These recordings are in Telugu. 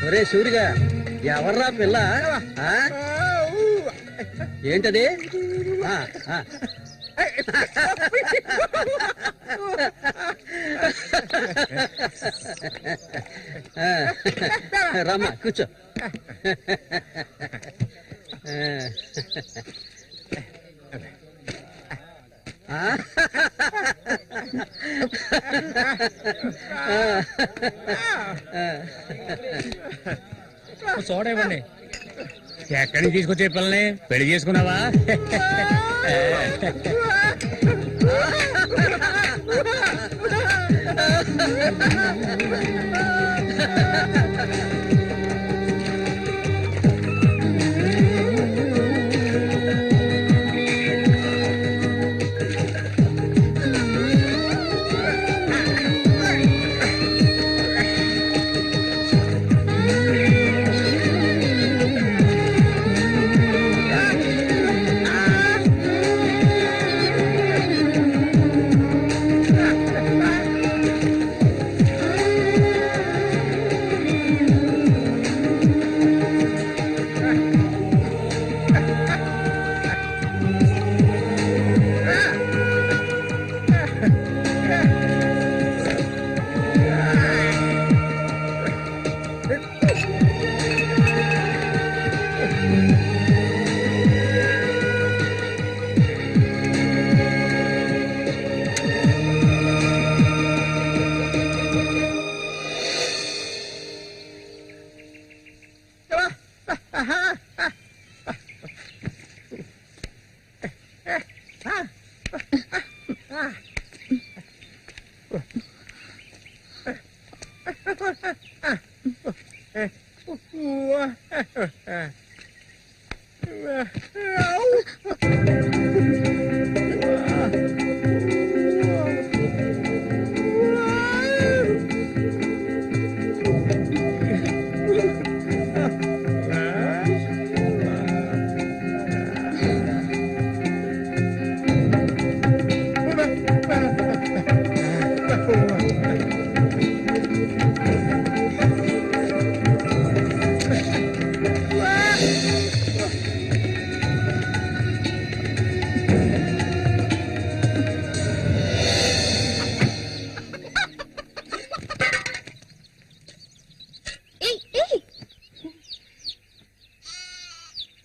ఒరే సూరిగా, ఎవర్రా పిల్ల? ఏంటది? రామ్మా కూర్చో. సోడా ఇవ్వండి. ఎక్కడికి తీసుకొచ్చే పిల్లని పెళ్లి చేసుకున్నావా?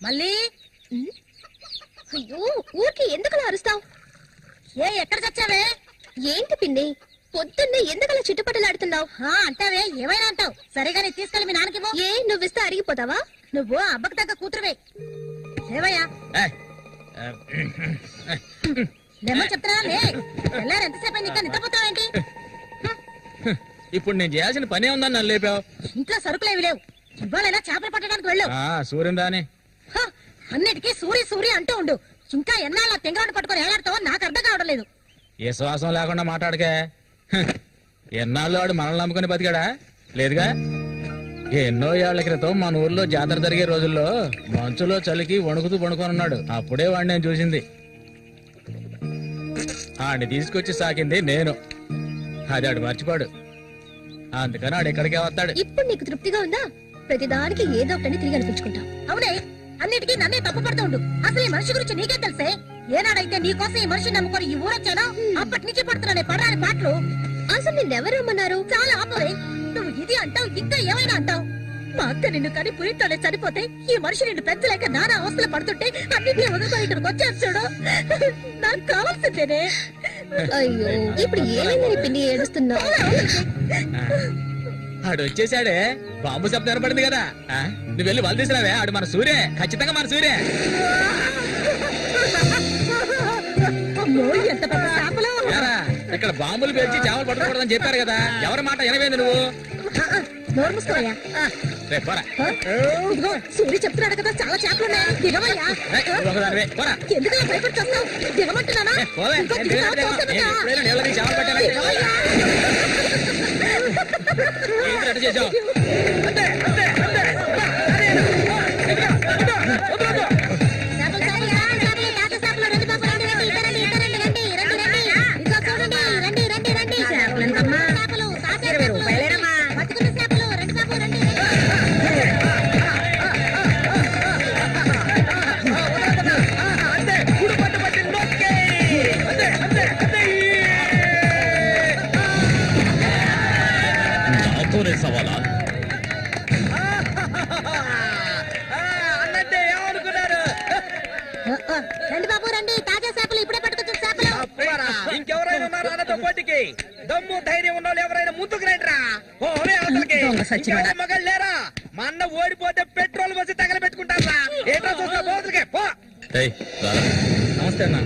మళ్ళీ అయ్యో ఊరికి ఎందుకలా అరుస్తావు? ఎక్కడ చచ్చావే? ఏంటి పిన్ని పొద్దున్నే ఎందుకలా చుట్టుపట్టలాడుతున్నావు? అంటావే, ఏమైనా అంటావు. సరిగానే తీసుకెళ్ళి మీ నాన్నకి ఏ నువ్విస్తే అరిగిపోతావా? నువ్వు అబ్బకు తగ్గ కూతురువే. ఏవయ్యా చెప్తున్నా ఎంతసేపు ఇంకా నిద్రపోతావేంటి? ఇప్పుడు నేను చేయాల్సిన పనే ఉందని నన్ను లేపావు. ఇంట్లో సరుకులేవి లేవు. ఇవాళైనా చేపలు పట్టడానికి వెళ్ళావు. సూర్యం రాని అన్నిటికీ సూరి సూరి అంటూ ఉండు. ఇంకా ఎన్నాళ్ళ తెంగరాన్ని పట్టుకొని ఏలాడుతావో నాకు అర్థం కావడం లేదు. ఏ శ్వాసం లేకుండా మాట్లాడకే. ఎన్నాళ్ళు వాడు మనల్ని నమ్ముకుని బతికాడా? లేదుగా. ఎన్నో ఏళ్ల క్రితం మన ఊర్లో జాతర జరిగే రోజుల్లో మంచులో చలికి వణుకుతూ వణుకొని ఉన్నాడు. అప్పుడే వాడిని నేను చూసింది. ఆడిని తీసుకొచ్చి సాకింది నేను. అది ఆడు మర్చిపోడు. అందుకని ఆడు ఎక్కడికే వస్తాడు. ఇప్పుడు నీకు తృప్తిగా ఉందా? ప్రతిదానికి ఏదో ఒకటి తిరిగి అనిపించుకుంటావు. అవునే, అన్నిటికీ నన్నే తప్పు పడుతూ ఉండు. అసలు ఈ మనిషి గురించి నీకే తెలిసే. ఏనాడైతే నీకోసం ఈ మనిషిని నమ్ముకొని ఈ ఊరొచ్చానో అప్పటి నుంచి పడుతున్నానే పడరాని పాటలు. అసలు నిన్నెవరు రమ్మన్నారు? చాలా ఆపవే. నువ్వు ఇది అంటావు, ఇంకా ఏమైనా అంటావు. మా అక్క నిన్ను కని పురితోనే చనిపోతే ఈ మనిషి నిన్ను పెంచలేక నానా అవస్థలు పడుతుంటే అన్నింటినీ వదులుకొని ఇక్కడికి వచ్చాను చూడు. నాకు కావాల్సిందేనే. అయ్యో, ఇప్పుడు ఏమైందని పిన్ని ఏడుస్తున్నావు? ఆడు వచ్చేసాడే. బాంబు శబ్దం పడింది కదా. నువ్వు వెళ్ళి వాళ్ళు తీసినావే. ఆడు మన సూర్య, ఖచ్చితంగా మన సూర్య. ఇక్కడ బాంబులు పేర్చి చేపలు పట్టుకోకూడదని చెప్పారు కదా, ఎవరి మాట వినవేంది నువ్వు? నోరు మూసుకోవయ్యా. రేపు పోరా. ఇదిగో సూర్య చెప్తున్నాడు కదా, చాలా చేపలు ఉన్నాయి, దిగవయ్యా. ఒకదానివే, పోరా. ఎందుకు భయపడుతున్నావు? దిగమంటున్నానా? పోవే. ఇంకో నేను దిగుతావా? దిగను. తోస్తాను నేను కదా. ఎప్పుడైనా నీళ్ళని చేపలు పట్టానా? దిగవయ్యా. ఏంటి అట్ట చేసావు? చేపలు కాయలా? చేపలు, తాత చేపలు, రండి బాబు, రండి, రండి, ఇటు రండి, ఇటు రండి, రండి, రండి, రండి. ఇదిగో చూడండి, రండి, రండి, రండి. చేపలు ఎంతమ్మా? చేపలు, తాత చేపలు, బతుకున్న చేపలు, రండి బాబు, రండి, రండి. నాతోనే సవాలా? అన్నట్టే ఏమనుకున్నారు? రండి బాబు, రండి, తాజా చేపలు, ఇప్పుడే పట్టుకొచ్చిన చేపలు. అప్పారా, ఇంకెవరైనా ఉన్నారా అన్నతో పోటీకి? దమ్ము ధైర్యం ఉన్న వాళ్ళు ఎవరైనా ముందుకు రండిరా. పోనీ అవతలకి. ఇంకెవరు మగాళ్ళు లేరా? మా అన్న ఓడిపోతే పెట్రోల్ వచ్చి తగలబెట్టుకుంటారా? ఏటో చూస్తా పోతులకే పో. నమస్తే అన్న.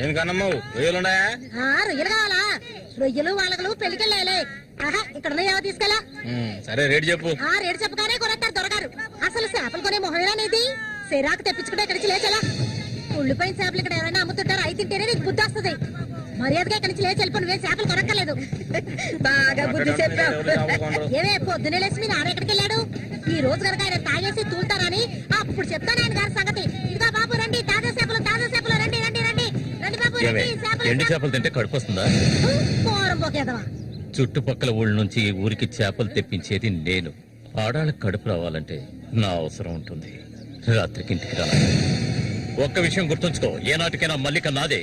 ఏం కన్నమ్మావు, రొయ్యలున్నాయా? రొయ్యలు కావాలా? రొయ్యలు వాళ్ళగలు పెళ్లికెళ్ళాలి. ఇక్కడ తీసుకెళ్ళా. సరే రేటు చెప్పు. రేటు చెప్పగానే కొనేస్తారు దొరగారు. అసలు చేపలు కొనే మొహమేనా నీది? సిరాకు తెప్పించుకుంటే ఇక్కడికి లేచలా. ఉల్లిపోయిన చేపలు ఇక్కడ ఎవరైనా అమ్ముతుంటారు, అయి తింటేనే నీకు బుద్ధి వస్తుంది. మర్యాదగా ఇక్కడి నుంచి లేచి వెళ్ళిపోయి నువ్వే చేపలు కొనక్కర్లేదు. బాగా బుద్ధి చెప్పావు. ఏమే పొద్దునే లేచి మీ నాన్న ఎక్కడికి వెళ్ళాడు? ఈ రోజు కనుక ఆయన తాగేసి తూలుతారని అప్పుడు చెప్తాను ఆయన గారి సంగతి. ఇదిగా బాబు రండి, తాజా చేపలు, రండి, రండి, రండి, రండి బాబు, రండి. ఎండు చేపలు తింటే కడుపు వస్తుందా? పోరం పోకేదవా. చుట్టుపక్కల ఊళ్ళ నుంచి ఈ ఊరికి చేపలు తెప్పించేది నేను. ఆడాళ్ళకి కడుపు రావాలంటే నా అవసరం ఉంటుంది. రాత్రికి ఇంటికి రా. ఒక్క విషయం గుర్తుంచుకో, ఏనాటికైనా మల్లిక నాదే.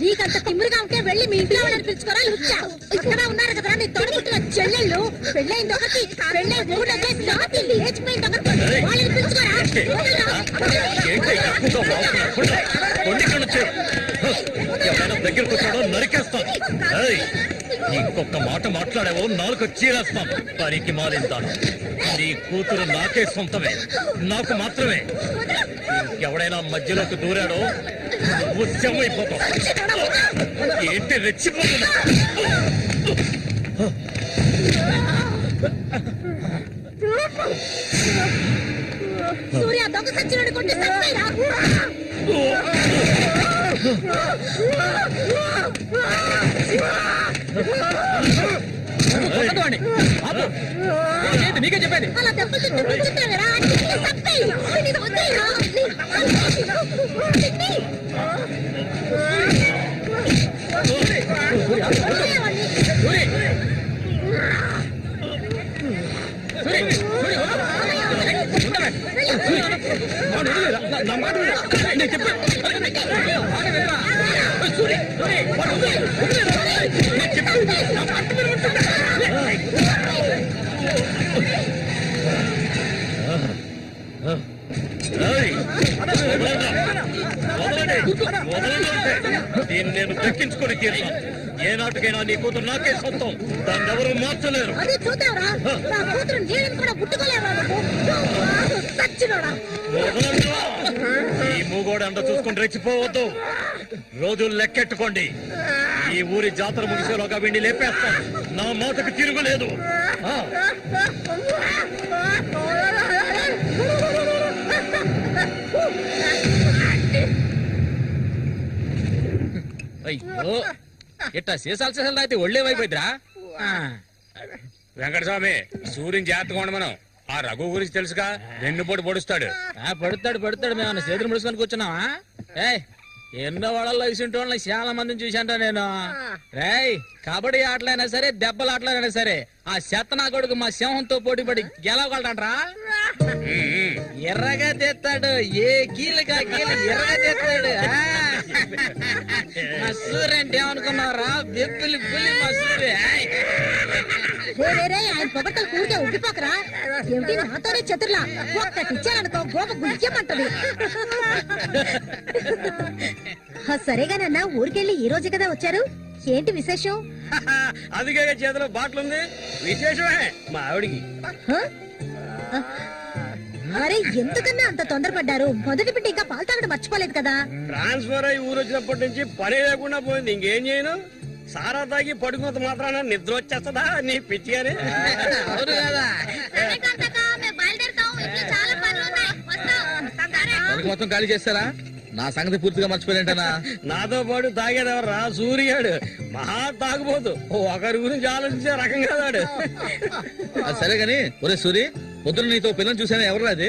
నీకంత తిమ్మిరిగా ఉంటే వెళ్ళి మీ ఇంట్లో వాళ్ళని పిలుచుకోరా. లుచ్చా ఇక్కడ ఉన్నారు కదా నీ తోడుపుట్టిన చెల్లెళ్ళు. పెళ్ళైంది ఒకటి, పెళ్ళై మూడు వచ్చేసి రాత్రి లేచిపోయింది ఒకటి. వాళ్ళని పిలుచుకోరా. ఏంటి ఎక్కువగా వాగుతున్నావు? కొండి ఇక్కడ నుంచి. ఎవరైనా దగ్గరకు వచ్చాడో నరికేస్తాను. ఏయ్, ఇంకొక మాట మాట్లాడావో నాలుగు చీరేస్తాను. పనికి మారింతాను. నీ కూతురు నాకే సొంతమే, నాకు మాత్రమే. ఎవడైనా మధ్యలోకి దూరాడో ఉద్యమైపోతాం. ఏంటి రెచ్చిపోతున్నా? సూర్య దొంగ సచ్చినోడు కొట్టి చంపేరా. నీకే చెప్పేది. అలా దెబ్బలు తింటూ కూర్చుంటావేరా. చంపేయి. వద్దేరా. దీన్ని నేను దక్కించుకొని తీరుతాను. ఏనాటికైనా నీ కూతురు నాకే సొంతం. దాన్ని ఎవరు మార్చలేరు. అదే చూద్దాంరా. నా కూతురు నీళ్ళని కూడా ముట్టుకోలేవా నువ్వు? సచ్చినోడా. ఈ మూగోడు అంత చూసుకుని రెచ్చిపోవద్దు. రోజులు లెక్కెట్టుకోండి. ఈ ఊరి జాతర ముగిసేలోగా వీడిని లేపేస్తాను. నా మాటకు తిరుగులేదు. అయ్యో, ఇట్టా సీసాలు సీసాలు అయితే ఒళ్ళే వైపోయిద్దిరా. వెంకటస్వామి, సూర్యుని జాగ్రత్తగా ఉండ. మనం ఆ రఘు గురించి తెలుసుగా, వెన్నుపోటు పొడుస్తాడు. పడుతాడు మేము చేతులు ముడుచుకొని కూర్చున్నావా? ఎన్నో వాళ్ళలో ఇసుంటి వాళ్ళని చాలా మందిని చూశాంట నేను. రేయ్, కబడ్డీ ఆటలైనా సరే, దెబ్బల ఆటలైనా సరే, ఆ చెత్తనా కొడుకు మా సింహంతో పోటీ పడి గెలవగలడంట్రా. ఎర్రగా తెస్తాడు, ఏ కీలుగా కీలు ఎర్రగా తెస్తాడు. మా సూర్య అంటే ఏమనుకున్నారా? బెబ్బులి పులి మా సూర్య. ఆయన పొగట్టలు కూడితే ఉబ్బిపోకరా. ఏమిటి నాతోనే చతుర్లా? ఒక్కటి ఇచ్చారనుకో గోప గుయ్యమంటది. సరేగానన్నా, ఊరికెళ్ళి ఈ రోజు కదా వచ్చారు. ఏంటి విశేషం? అందుకే చేతిలో బాటిల్ ఉంది. విశేషమే మా ఆవిడికి. హ? అరే ఎందుకన్నా అంత తొందరపడ్డారు? మొదటి బిడ్డ ఇంకా పాలు తాగడం మర్చిపోలేదు కదా. ట్రాన్స్ఫర్ అయ్యి ఊరు వచ్చినప్పటి నుంచి పని లేకుండా పోయింది. ఇంకేం చేయను? సారా తాగి పడుకున్నంత మాత్రాన నిద్ర వచ్చేస్తుందా నీ పిచ్చి గాని? అవును కదా. మొత్తం ఖాళీ చేస్తారా? నా సంగతి పూర్తిగా మర్చిపోయింటనా? నాతో పాటు తాగేదెవర్రా? సూర్యాడు మహా తాగుపోతు. ఒకరి గురించి ఆలోచించే రకం కాదాడు. సరే గాని ఒరే సూరి, పొద్దున నీతో పిల్లని చూసాను. ఎవరు అది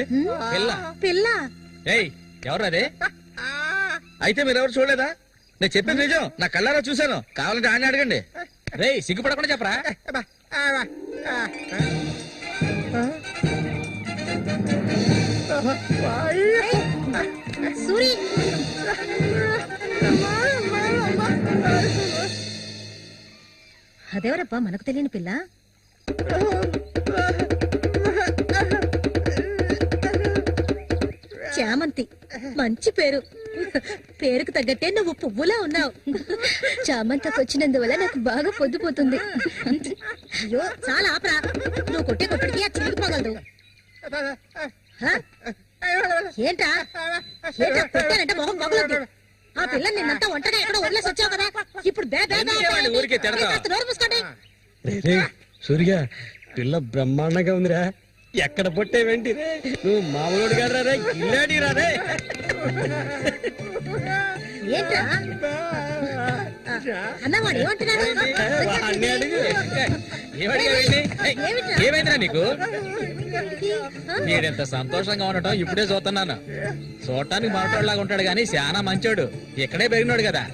పిల్ల? పిల్ల? ఏయ్ ఎవరు అది? అయితే మీరెవరు చూడలేదా? నేను చెప్పేది నిజం, నా కళ్ళారా చూశాను. కావాలంటే ఆయన అడగండి. రేయ్ సిగ్గుపడకుండా చెప్పరా? సూరి అదెవరబ్బా మనకు తెలియని పిల్ల? చామంతి. మంచి పేరు. పేరుకు తగ్గట్టే నువ్వు పువ్వులా ఉన్నావు. చామంతకు వచ్చినందువల్ల నాకు బాగా పొద్దుపోతుంది. అయ్యో చాలా ఆపరా. నువ్వు కొట్టే కొట్టుడికి ఆ చిరిగిపోగలదు. ఏంటా ఏంటా కొట్టానంటే మొహం మొగలొద్దు. ఆ పిల్లని నిన్నంతా ఒంటగా ఎక్కడో వదిలేసి వచ్చావు కదా. ఇప్పుడు నోరు మూసుకోండి. సూర్య పిల్ల బ్రహ్మాండంగా ఉందిరా. ఎక్కడ పొట్టేవేంటి రే? నువ్వు మామూలుడు కాదు రే, గిల్లాడి రాదే. ఏంట్రా అన్నవాడు ఏమంటున్నాడు? వాడిని అడుగు. ఏమైందిరా నీకు? మీరెంత సంతోషంగా ఉండటం ఇప్పుడే చూస్తున్నాను. చూడటానికి మాట్లాడలాగా ఉంటాడు గాని చాలా మంచోడు. ఇక్కడే పెరిగినాడు కదా.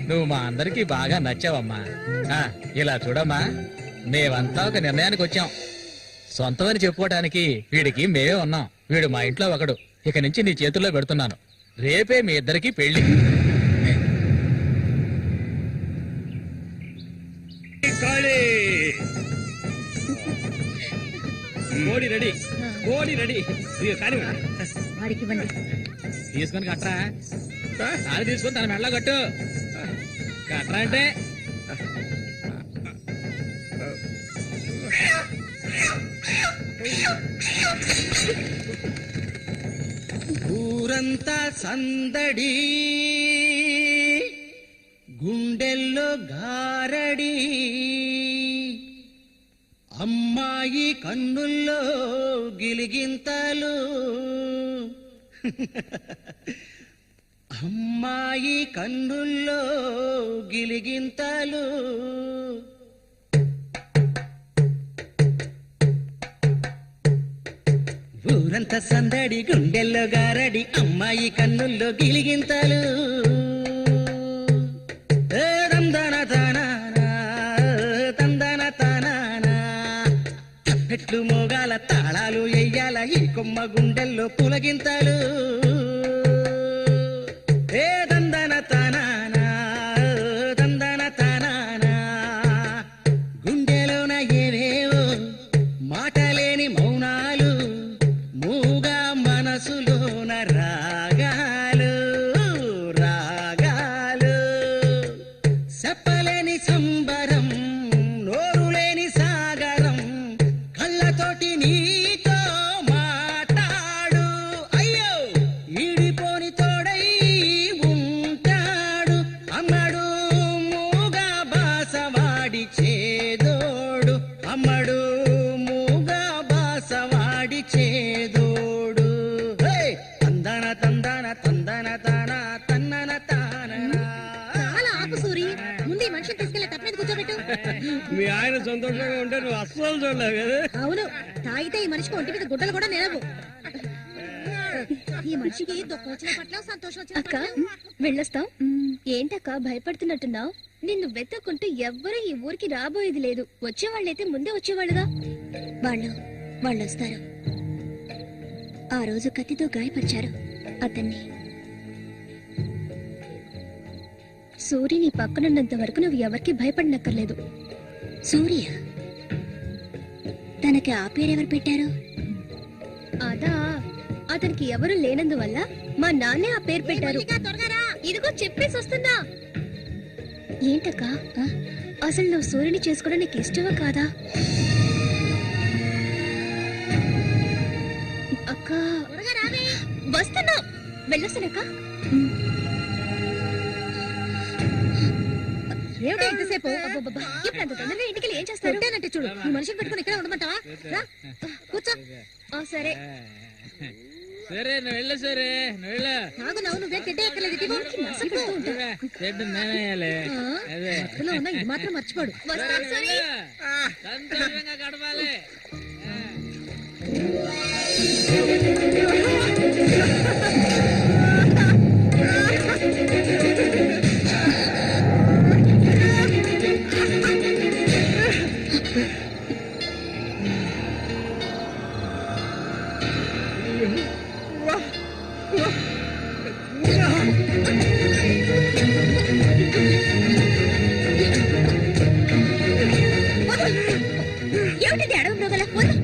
నువ్వు మా అందరికి బాగా నచ్చావమ్మా. ఇలా చూడమ్మా, మేమంతా ఒక నిర్ణయానికి వచ్చాం. సొంతమని చెప్పుకోవటానికి వీడికి మేమే ఉన్నాం. వీడు మా ఇంట్లో ఒకడు. ఇక నుంచి నీ చేతుల్లో పెడుతున్నాను. రేపే మీ ఇద్దరికి పెళ్లి. కోడి రెడీ, కోడి రెడీ. వాడికి ఇవ్వండి. తీసుకొని కట్టరా. అది తీసుకొని తన మెడలో కట్టు. కట్టరా అంటే ఊరంతా సందడి, గుండెల్లో గారడి, అమ్మాయి కన్నుల్లో గిలిగింతలు, అమ్మాయి కన్నుల్లో గిలిగింతలు. ఊరంతా సందడి, గుండెల్లో గారడి, అమ్మాయి కన్నుల్లో గిలిగింతలు. తందన తానానా, తందన తానానా. తప్పెట్లు మోగాల, తాళాలు ఎయ్యాల, ఈ కొమ్మ గుండెల్లో పులగింతలు. తందన తానానా, తందన తానానా. గుండెలోన ఏవేవో మాటలేని మౌనాలు, మూగా మనసులోన రాగాలు, రాగాలు. చెప్పలేని సంబరం, నోరులేని సాగరం, కళ్ళతోటి నీతో మాట్లాడు. అయ్యో ఈడిపోని తోడై ఉంటాడు. అమ్మడు మూగా బాసవాడి చేదోడు, అమ్మడు మూగా బాసవాడి చేదోడు. తందన తందన తందన తాన తన్నన తాననా. చాలా ఆపు సూరి. ముందు ఈ మనిషిని తీసుకెళ్ళి తప్ప మీద కూర్చోబెట్టు. మీ ఆయన సంతోషంగా ఉంటే నువ్వు అస్సలు చూడలేవు కదా. అవును, తాగితే ఈ మనిషికి ఒంటి మీద గుడ్డలు కూడా నిలవు. ఈ మనిషికి దుఃఖం వచ్చిన పట్ల సంతోషం వచ్చిన అక్క వెళ్ళొస్తాం. ఏంటక్క భయపడుతున్నట్టున్నావు? నిన్ను వెతుక్కుంటూ ఎవ్వరూ ఈ ఊరికి రాబోయేది లేదు. వచ్చేవాళ్ళైతే ముందే వచ్చేవాళ్ళుగా. వాళ్ళు వస్తారు. ఆ రోజు కత్తితో గాయపరిచారు అతన్ని. సూర్య నీ పక్కనున్నంత వరకు నువ్వు ఎవరికి భయపడనక్కర్లేదు. సూర్య తనకి ఆ పేరెవరు పెట్టారు? అదా, అతనికి ఎవరు లేనందువల్ల మా నాన్నే ఆ పేరు పెట్టారు. ఇదిగో చెప్పేసి వస్తున్నా. ఏంటక్క అసలు నువ్వు సూర్యుని చేసుకోవడం నీకు ఇష్టమా కాదా? అక్క వస్తున్నా, వెళ్ళొస్తానక్క. ఏమిటి ఇంతసేపు? ఇప్పుడు అంత తొందరగా ఇంటికి ఏం చేస్తారు? అంటే చూడు, ఈ మనిషిని పెట్టుకుని ఇక్కడ ఉండమంటావా? రా, కూర్చో. సరే సరే నువ్వు వెళ్ళు, సరే నువ్వు వెళ్ళు. నువ్వే తిట్టే ఎక్కలేదు. ఇదిగో, ఇదిగో. చెట్టు నేనేయాలి. అదే మధ్యలో ఉన్న ఇది మాత్రం మర్చిపోడు. వస్తాను సూరి. సంతోషంగా గడపాలి. ఏమిటిది అడవి మృగల వద్దు.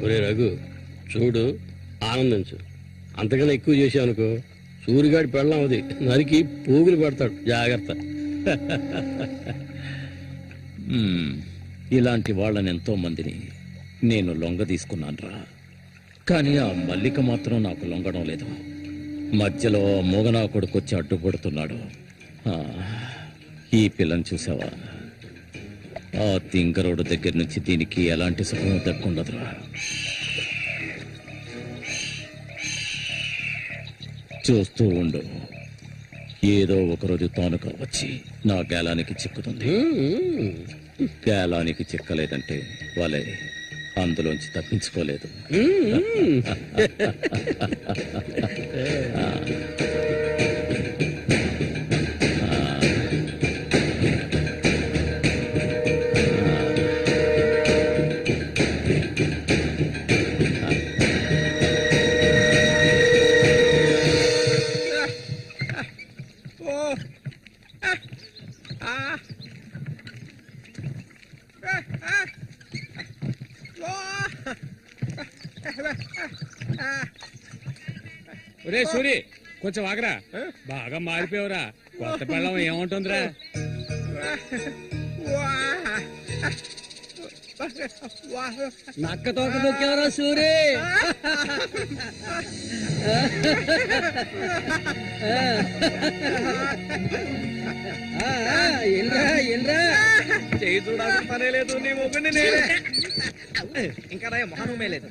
ఒరే రఘు, చూడు, ఆనందించు. అంతకన్నా ఎక్కువ చేసావు అనుకో, సూరిగాడి పెళ్ళం అది నరికి పోగులు పెడతాడు. జాగ్రత్త. ఇలాంటి వాళ్ళని ఎంతో మందిని నేను లొంగ తీసుకున్నానురా. కానీ ఆ మల్లిక మాత్రం నాకు లొంగడం లేదు. మధ్యలో మూగనా కొడుకొచ్చి అడ్డుపడుతున్నాడు. ఈ పిల్లని చూసావా? ఆ తింగరోడు దగ్గర నుంచి దీనికి ఎలాంటి సుఖం దక్కుండదురా. చూస్తూ ఉండు, ఏదో ఒకరోజు తానుక వచ్చి నా గేలానికి చిక్కుతుంది. గేలానికి చిక్కలేదంటే వాళ్ళే అందులోంచి తప్పించుకోలేదు. ఒరే సూరి, కొంచెం ఆగరా. బాగా మారిపోయావురా. కొత్త పెళ్ళం ఏముంటుందిరా? నక్క తోక దొక్కేవరా సూరి. చేయి చూడాల్సిన లేదు, నీ మొగ్గుని నేనే. ఇంకా మొహమే లేదు.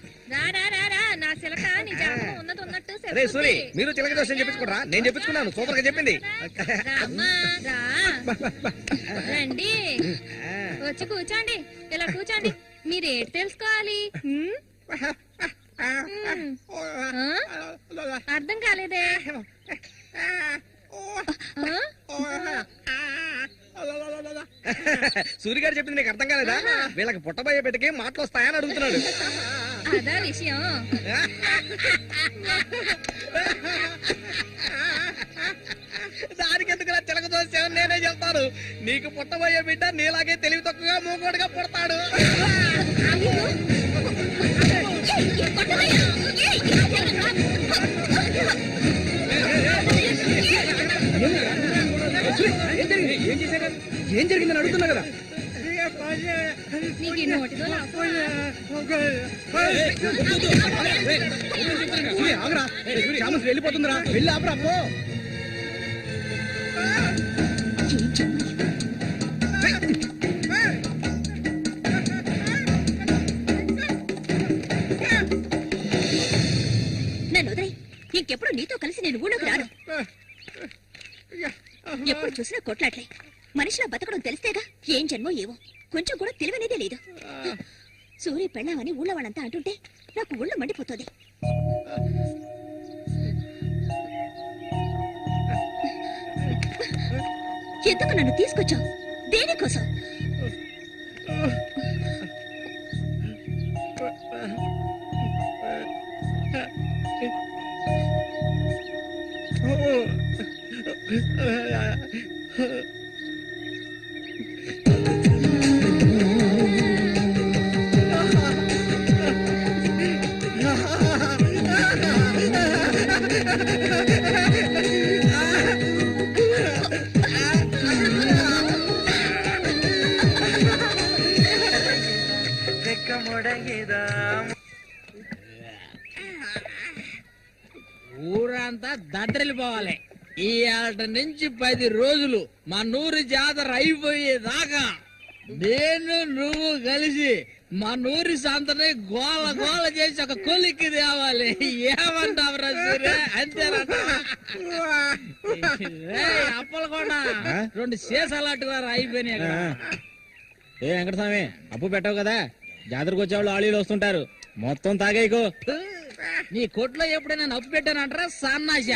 నా సిలక నీ జాతకం ఉన్నది ఉన్నట్టు రే సూరి మీరు చిలక దోషం చెప్పించుకోరా, నేను చెప్పించుకున్నాను, సూపర్ గా చెప్పింది. రండి వచ్చి కూర్చోండి, ఇలా కూర్చోండి. మీరేటి తెలుసుకోవాలి? అర్థం కాలేదే? సూరి గారు చెప్పింది నీకు అర్థం కాలేదా? వీళ్ళకి పుట్టబోయే బిడ్డకి మాటలు వస్తాయని అడుగుతున్నాడు. అదా విషయం. దానికి ఎందుకు చిలక దోషం నేనే చెప్తాను. నీకు పుట్టబోయే బిడ్డ నీలాగే తెలివి తక్కువగా మూకోడుగా పుడతాడు. ఏం జరిగిందని అడుగుతున్నా కదా. నీకు ఈ నోటితో వెళ్ళిపోతుందిరా, వెళ్ళి ఆపరా పో. నన్ను వదిలేయ్. ఇంకెప్పుడు నీతో కలిసి నేను ఊళ్ళోకి రాను. ఎప్పుడు చూసినా కొట్లాట్లే. మనిషిలా బతకడం తెలిస్తేగా. ఏం జన్మో ఏవో, కొంచెం కూడా తెలివనేదే లేదు. సూర్య పెళ్ళామని ఊళ్ళో వాళ్ళంతా అంటుంటే నాకు ఊళ్ళో మండిపోతుంది. ఎందుకు నన్ను తీసుకొచ్చావు? దేనికోసం? ఊరంతా దద్దరిల్లిపోవాలి. ఈ ఆట నుంచి 10 రోజులు మా నూరు జాతర అయిపోయేదాకా నేను నువ్వు కలిసి మా నూరి సంతని గోల గోల చేసి ఒక కొలిక్కి తేవాలి. ఏమంటావురా సూర్య? అంతేనంట. అప్పలు కూడా 2 సీసాలట్టుగా అయిపోయినాయి. ఏ వెంకటస్వామి, అప్పు పెట్టావు కదా, జాతరకు వచ్చేవాళ్ళు ఆళీలు వస్తుంటారు, మొత్తం తాగేయకు. నీ కొట్లో ఎప్పుడైనా నప్పు పెట్టానంటారా? సన్నాసి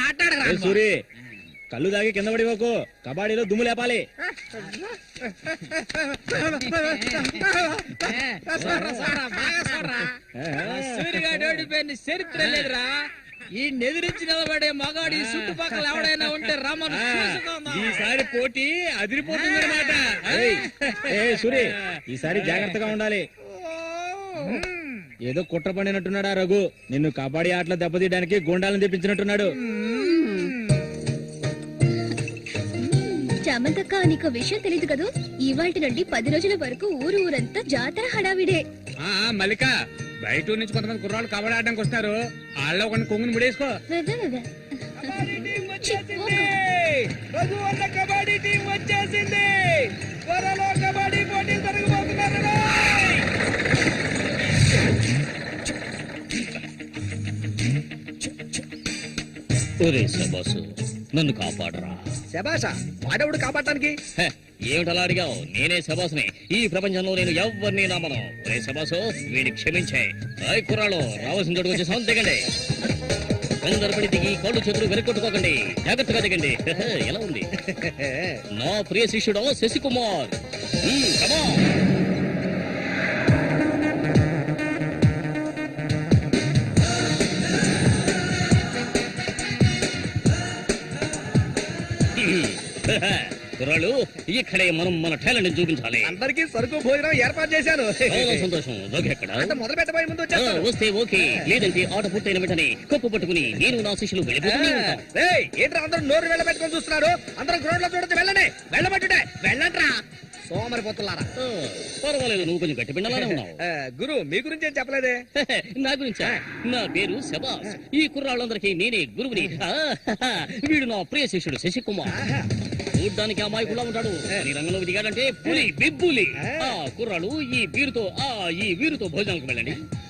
ఆటాడరా సూరి, కళ్ళు తాగి కింద పడిపోకు, కబాడీలో దుమ్ము లేపాలి. సూర్యగాడు ఓడిపోయిన చరిత్ర లేదురా. ఈ నెదిరించి నిలబడే మగాడు ఈ చుట్టుపక్కల ఎవడైనా ఉంటే రమ్మను. ఈసారి పోటీ అదిరిపోతుంది అనమాట. సూరి, ఈసారి జాగ్రత్తగా ఉండాలి. ఏదో కుట్ర పండినట్టున్నాడా రఘు? నిన్ను కబడ్డీ ఆటలో దెబ్బతీయడానికి గుండాలను తెప్పించినట్టున్నాడు. చామంతక్క, నీకు విషయం తెలీదు కదూ? ఇవాల్టి నుండి 10 రోజుల వరకు ఊరంతా జాతర హడావిడే. మల్లిక, బయట ఊరు నుంచి కొంతమంది కుర్రాళ్ళు కబడ్డీ ఆడడానికి వస్తారు. వాళ్ళ ఒక కొంగుని ముడేసుకో. రఘు అన్న కబడ్డీ టీం వచ్చేసింది. త్వరలో కబడ్డీ పోటీ జరగబోతున్నారు. నన్ను కాపాడరా. శబాషా, వాడెవడు కాపాడటానికి? ఏమిటలా అడిగావు? నేనే శబాసుని. ఈ ప్రపంచంలో నేను ఎవరిని నమ్మను. రే శబాసు, వీడిని క్షమించే. కుర్రాళ్ళు రావాల్సిన చోటుకు వచ్చేసాం, దిగండి. అందరపడి దిగి కాళ్ళు చేతులు వెనకొట్టుకోకండి, జాగ్రత్తగా దిగండి. ఎలా ఉంది నా ప్రియ శిష్యుడు శశికుమార్? కుర్రాళ్ళు, ఇక్కడే మనం మన టాలెంట్ చూపించాలి. అందరికీ సరుకు భోజనం ఏర్పాటు చేశాను. సంతోషం. ఎక్కడ మొదలు పెట్టబోయే ముందు వస్తే ఓకే, లేదంటే ఆట పూర్తయిన వెంటనే కప్పు పట్టుకుని నేను నా శిష్యులు ఏంట్రా అందరూ నోరు వెళ్ళబెట్టుకొని చూస్తున్నారు? అందరూ గ్రౌండ్ లో చూడొచ్చు. వెళ్ళండి, వెళ్ళబెట్టుటే వెళ్ళంట్రా సోమరిపోతున్నారా. పర్వాలేదు, నువ్వు కొంచెం గట్టి పిండాలనే ఉన్నావు. గురు, మీ గురించి ఏం చెప్పలేదే? నా గురించా? నా పేరు శబాస్. ఈ కుర్రాళ్ళందరికీ నేనే గురువుని. వీడు నా ప్రియ శిష్యుడు శశికుమార్. చూడ్డానికి అమాయకులా ఉంటాడు, ఈ రంగంలోకి దిగాడంటే పులి బిబ్బులి. కుర్రాళ్ళు, ఈ వీరుతో భోజనానికి వెళ్ళండి.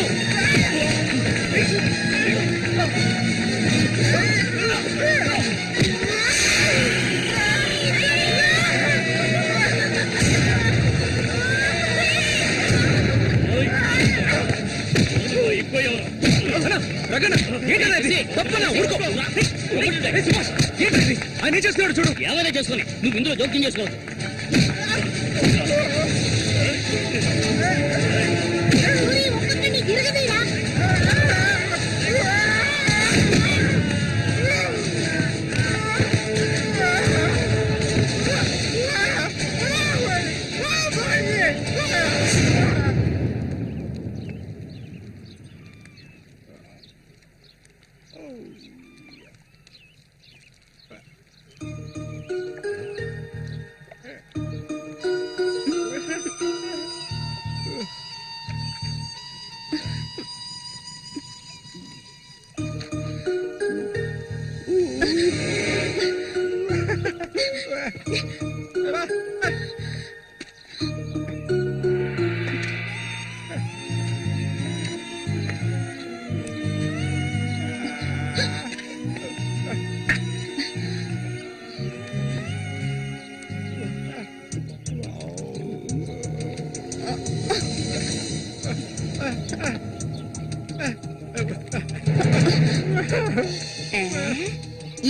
వద్దు. ఆయన ఏం చేస్తున్నాడు చూడు. ఏమైనా చేసుకుని నువ్వు ఇందులో జోక్యం చేసుకోవద్దు. ఒక్కొక్కటి తిరగదీరా.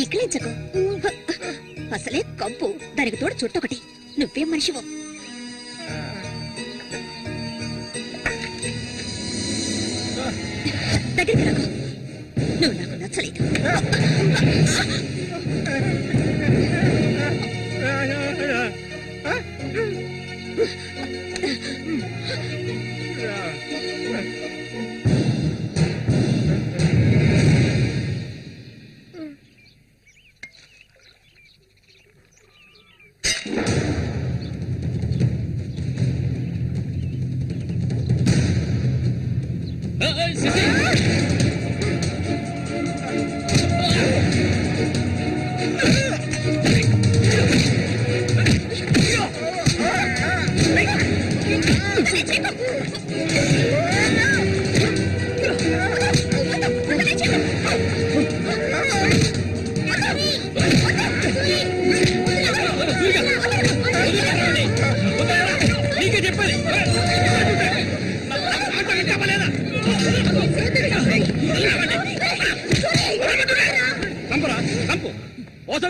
ఇక్కలించకు, అసలే కంపు, దానికి తోడు చుట్టొకటి. నువ్వేం మనిషివో. దగ్గరికి రాకు, నువ్వు నాకు నచ్చలేదు.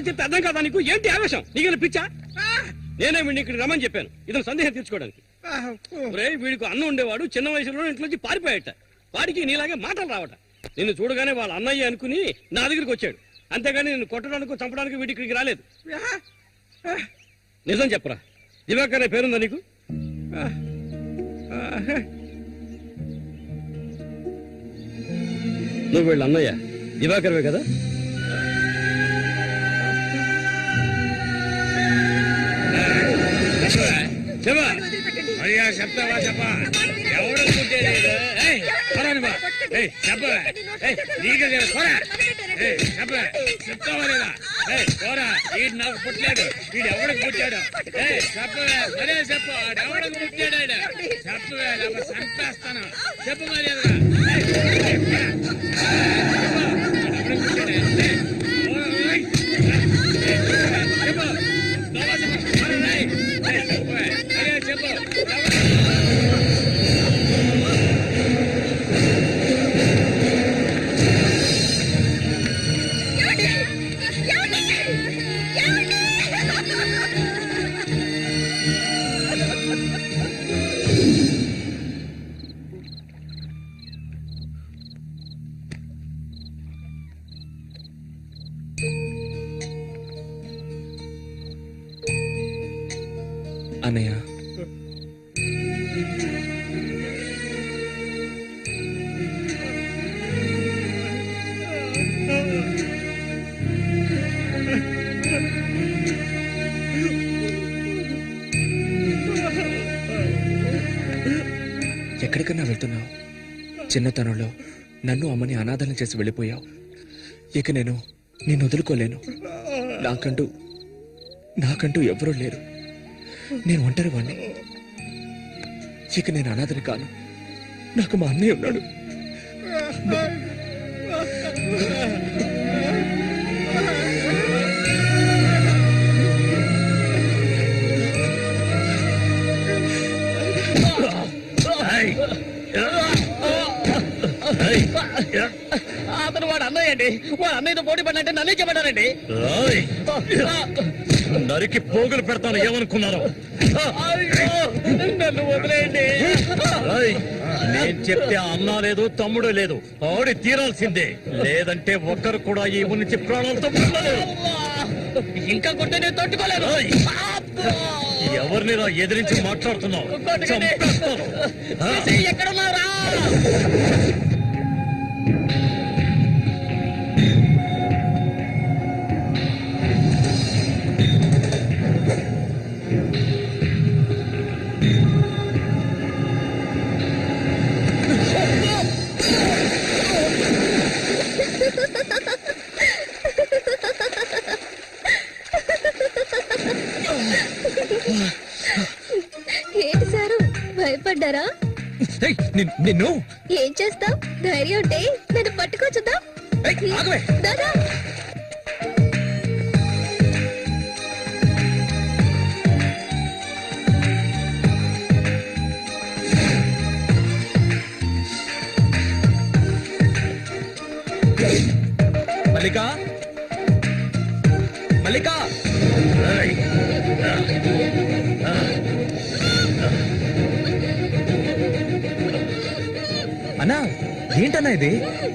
చెప్తే అర్థం కాదా నీకు? ఏంటి ఆవేశం? నీకు పిచ్చా? నేనే వీడిని ఇక్కడ రమ్మని చెప్పాను ఇతను సందేహం తీర్చుకోవడానికి. వీడికి అన్న ఉండేవాడు, చిన్న వయసులో ఇంట్లోంచి పారిపోయాట. వాడికి నీలాగే మాటలు రావట. నిన్ను చూడగానే వాళ్ళ అన్నయ్య అనుకుని నా దగ్గరికి వచ్చాడు. అంతేగాని నిన్ను కొట్టడానికి చంపడానికి వీడి ఇక్కడికి రాలేదు. నిజం చెప్పరా, దివాకర్ అనే పేరుందా నీకు? నువ్వు వీళ్ళ అన్నయ్య దివాకర్వే కదా? చెప్తావా చెప్పా? ఎవరు చెప్తావా లేదా? పోరా, వీడు నాకు పుట్టలేదు, వీడు ఎవడికి పుట్టాడు? చెప్పవే, మరే చెప్పు, ఎవడికి పుట్టాడు? చెప్పవే, చంపేస్తాను. చెప్పు మర్యాదగా. అన్నయ్య, ఎక్కడికన్నా వెళ్తున్నావు? చిన్నతనంలో నన్ను అమ్మని అనాథలను చేసి వెళ్ళిపోయావు. ఇక నేను నిన్ను వదులుకోలేను. నాకంటూ ఎవరూ లేరు. నేను ఒంటరి వాణ్ణి. ఇక నేను అనాథని కాను. నాకు మా అన్నయ్య ఉన్నాడు. అతను వాడు అన్నయ్య అండి. వాడు అన్నయ్యతో పోటీ పడినంటే నన్నే చెప్పాడండి. నరికి పోగులు పెడతాను ఏమనుకున్నారు? నన్ను వదిలేయండి. నేను చెప్తే అన్నా లేదు తమ్ముడు లేదు, ఆడి తీరాల్సిందే. లేదంటే ఒక్కరు కూడా ఈ ఊరి నుంచి ప్రాణాలతో ఉండలేరు. ఇంకా కొట్టే నేను తట్టుకోలేను. ఎవరిని రా ఎదిరించి మాట్లాడుతున్నావు? ఎక్కడున్నారా? ఏంటి సారు భయపడ్డారా? నిన్ను ఏం చేస్తావ్? ధైర్యం ఉంటే నన్ను పట్టుకోవచ్చుదా? దాదా మల్లికా, మల్లికా, అన్నా ఏంటన్నా ఇది?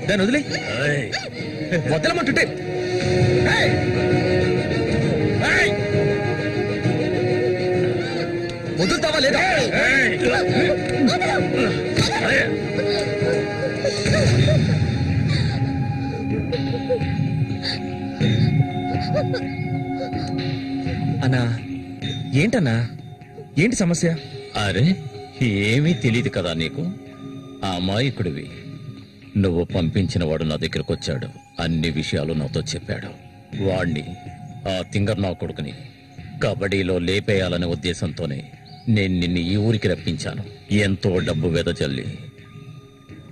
దాన్ని వదిలే. వదలమంటుంటే వదులుతావా లేదా? అన్నా ఏంటన్నా, ఏంటి సమస్య? అరే ఏమీ తెలియదు కదా నీకు? అమాయకుడివి. నువ్వు పంపించిన వాడు నా దగ్గరకు వచ్చాడు, అన్ని విషయాలు నాతో చెప్పాడు. వాణ్ణి, ఆ తింగర్ నా కొడుకుని కబడ్డీలో లేపేయాలనే ఉద్దేశంతోనే నేను నిన్ను ఈ ఊరికి రప్పించాను, ఎంతో డబ్బు వెదజల్లి.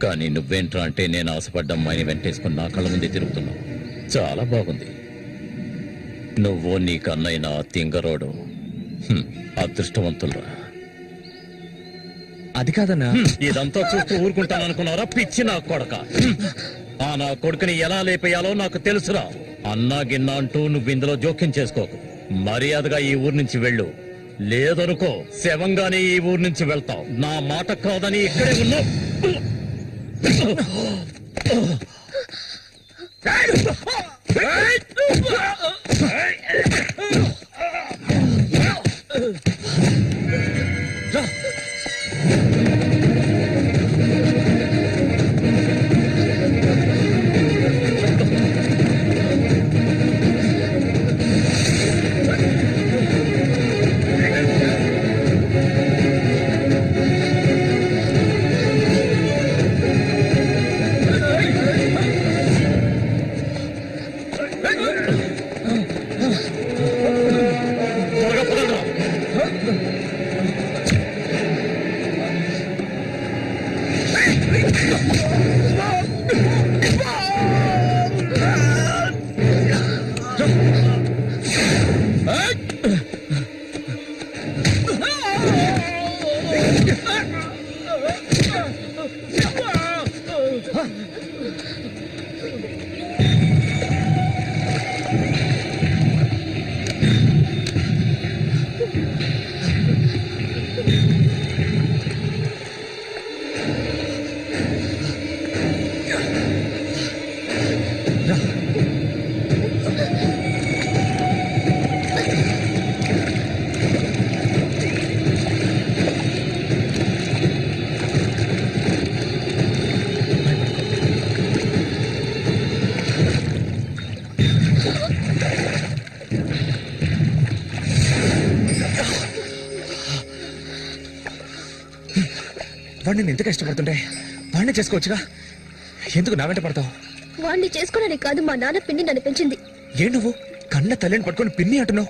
కానీ నువ్వేంట్రా అంటే నేను ఆశపడ్డ అమ్మాయిని వెంటేసుకుని నా కళ్ళ ముందే తిరుగుతున్నావు. చాలా బాగుంది. నువ్వు నీ కన్నైనా తింగరోడు అదృష్టవంతులరా. అది కాదన్నా. ఇదంతా చూస్తూ ఊరుకుంటాను అనుకున్నారా పిచ్చి నా కొడక? ఆ నా కొడుకుని ఎలా లేపేయాలో నాకు తెలుసురా. అన్నా గిన్నా అంటూ నువ్వు ఇందులో జోక్యం చేసుకోకు. మర్యాదగా ఈ ఊరు నుంచి వెళ్ళు, లేదనుకో శవంగానే ఈ ఊరు నుంచి వెళ్తావు. నా మాట కాదని ఇక్కడే ఉన్నావు. వాడిని ఎంత కష్టపడుతుంటే వాడిని చేసుకోవచ్చుగా, ఎందుకు నా వెంట పడతావు? వాడిని చేసుకోవడానికి కాదు, మా నాన్న పిన్ని నన్ను పెంచింది. ఏ నువ్వు కన్న తల్లిని పట్టుకొని పిన్ని అంటున్నావు?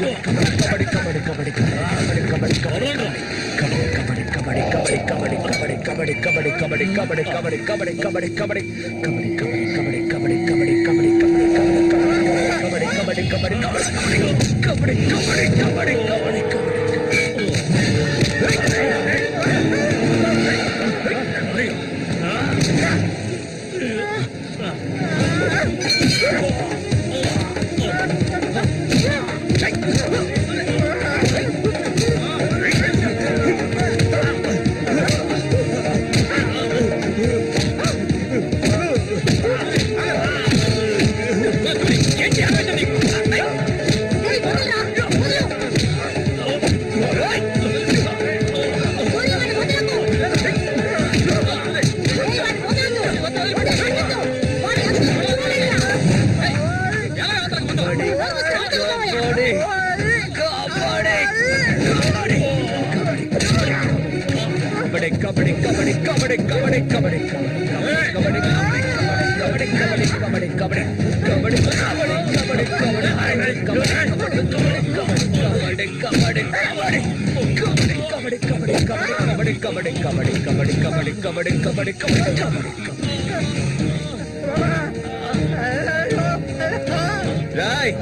రాయ్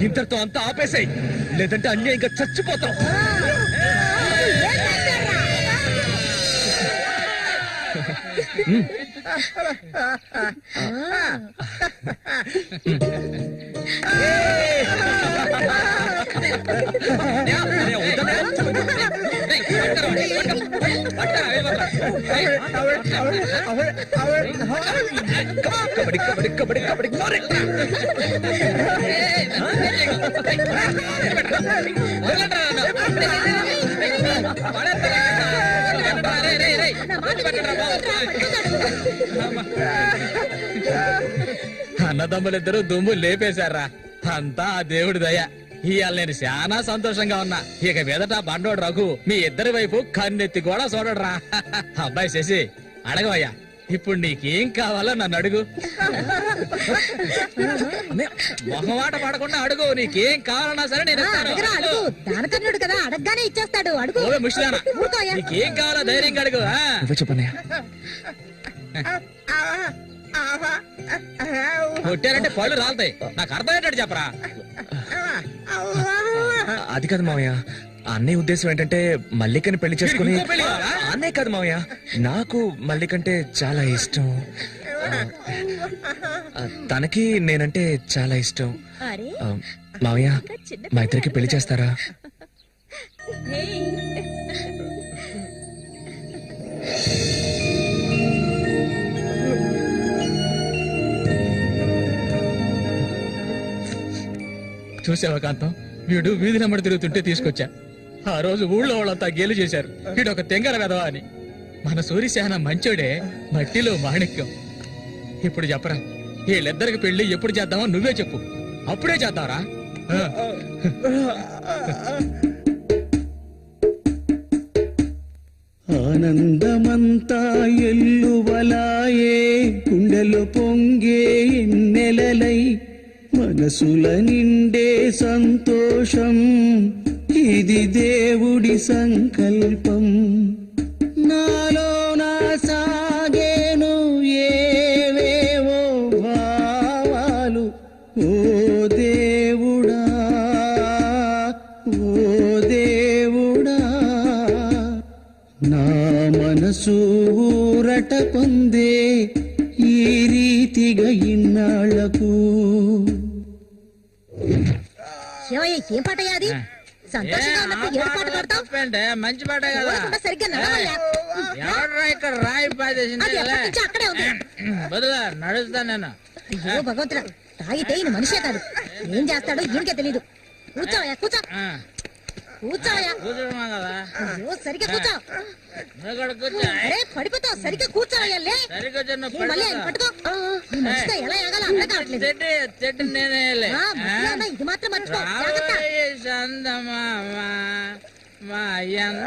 ఇంతటితో అంతా ఆపేసాయి, లేదంటే అన్యాయంగా చచ్చిపోతాం. కబడ్డీ కబడ్డీ కబడ్డీ కబడ్డీ అన్నదమ్ములిద్దరూ దుమ్ము లేపేశారా, అంతా ఆ దేవుడి దయ. ఇవాళ నేను చాలా సంతోషంగా ఉన్నా. ఇక మీదట బండోడు రఘు మీ ఇద్దరి వైపు కన్నెత్తి కూడా చూడడరా. అబ్బాయి శశి అడగవయ్యా, ఇప్పుడు నీకేం కావాలో నన్ను అడుగు. మొహమాట పడకుండా అడుగు, నీకేం కావాలన్నా సరే నేను ఇస్తాను. దానకర్ణుడు కదా, అడగగానే ఇచ్చేస్తాడు. అడుగు. ఓవే ముష్లానా, నీకేం కావాలో ధైర్యంగా అడుగు. చెప్పన్నయ్య. కొట్టారంటే పళ్ళు రాలుతాయి, నాకు అర్థమయ్యేటట్టు చెప్పరా. అది కాదు మావయ్య, అన్నయ్య ఉద్దేశం ఏంటంటే మల్లికని పెళ్లి చేసుకుని. ఇంకో పెళ్లి కావాలా? అన్నయ్య కాదు మావయ్య, నాకు మల్లికంటే చాలా ఇష్టం. తనకి నేనంటే చాలా ఇష్టం. అరే మావయ్య మా ఇద్దరికి పెళ్లి చేస్తారా? చూసావా కాంతం, వీడు వీధి నెమ్మడి తిరుగుతుంటే తీసుకొచ్చా. ఆ రోజు ఊళ్ళో వాళ్ళంతా గేలు చేశారు, వీడు ఒక తెంగర వెదవా అని. మన సూర్యశాన మంచోడే, మట్టిలో మాణిక్యం. ఇప్పుడు చెప్పరా, వీళ్ళిద్దరికి పెళ్లి ఎప్పుడు చేద్దామో నువ్వే చెప్పు, అప్పుడే చేద్దారా. ఆనందమంతా ఎల్లువలాయే, గుండెలో పొంగే ఎన్నెలలై, మనసుల నిండే సంతోషం, ఇది దేవుడి సంకల్పం. నాలో నా సాగేను ఏవేవో భావాలు, ఓ దేవుడా ఓ దేవుడా, నా మనసు ఊరట పొందే ఈ రీతిగా ఇన్నాళ్లకు. ఏం పాటయ్యా అది? సంతోషంగా ఉన్నప్పుడు ఏడు పాట పాడతావు? మంచి పాట కదా. సరిగ్గా నడవయ్యా. ఎవడ్రా ఇక్కడ రాయి పాదేసింది అది ఎప్పటి నుంచో అక్కడే ఉంది. బదులా నడుస్తా నేను. అయ్యో భగవంతుడా, తాగితే ఈయన మనిషే కాదు, ఏం చేస్తాడో ఈయనకే తెలీదు. కూర్చోవయ్యా, కూర్చో ఆ, కూర్చోవయ్యా. కూర్చోమా కదా. అయ్యో సరిగ్గా కూర్చో. నువ్వు కూడా కూర్చో. అరే పడిపోతావు, సరిగ్గా కూర్చోవయ్యా. లే సరిగ్గా చిన్న ఈ మళ్ళీ ఆయన పట్టుకో. ఈ మనిషితో ఎలా ఎగాలో అర్థం కావట్లేదు. చెట్టు నేనే ఆ, మర్చిపోయానా? ఇది మాత్రం మర్చిపో, జాగ్రత్త. చందమామ మా ఎంత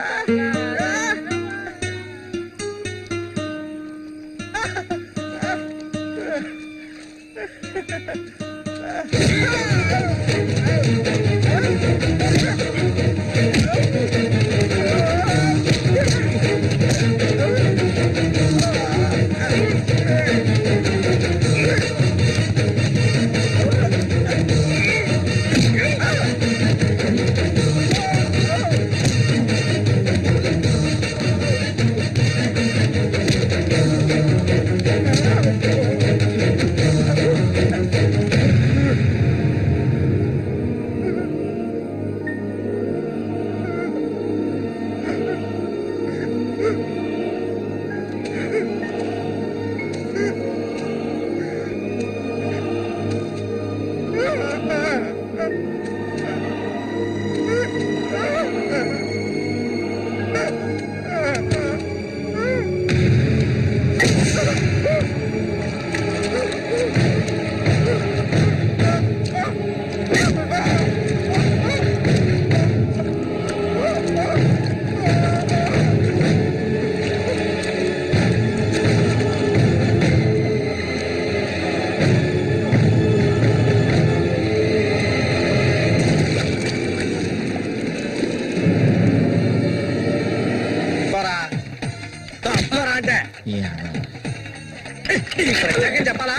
అంటే చెప్పాలా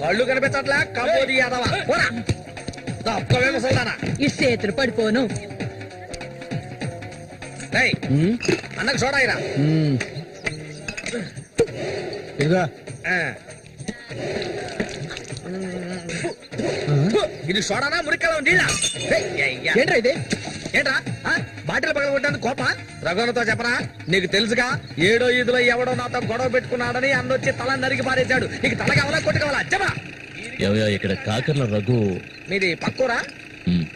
వాళ్ళు కనిపించట్లా కాబోది యాదవా తప్పవే ముసల్దానా ఈ చేతులు పడిపోను. అన్నకు చూడాయిరా ఇదిగా ఇది సోడానా మురికలా నీళ్ళ ఏంట్రా ఇది? ఏంట్రా బాటిల్ పగల కొట్టేందుకు కోప రఘువనతో చెప్పరా నీకు తెలుసుగా 7వ ఈదులో ఎవడో నాతో గొడవ పెట్టుకున్నాడని అన్నొచ్చి తల నరికి పారేశాడు నీకు తల కావాలా కొట్టు కావాలా చెప్పరా ఇక్కడ కాకర్ల రఘు. మీది పక్కూరా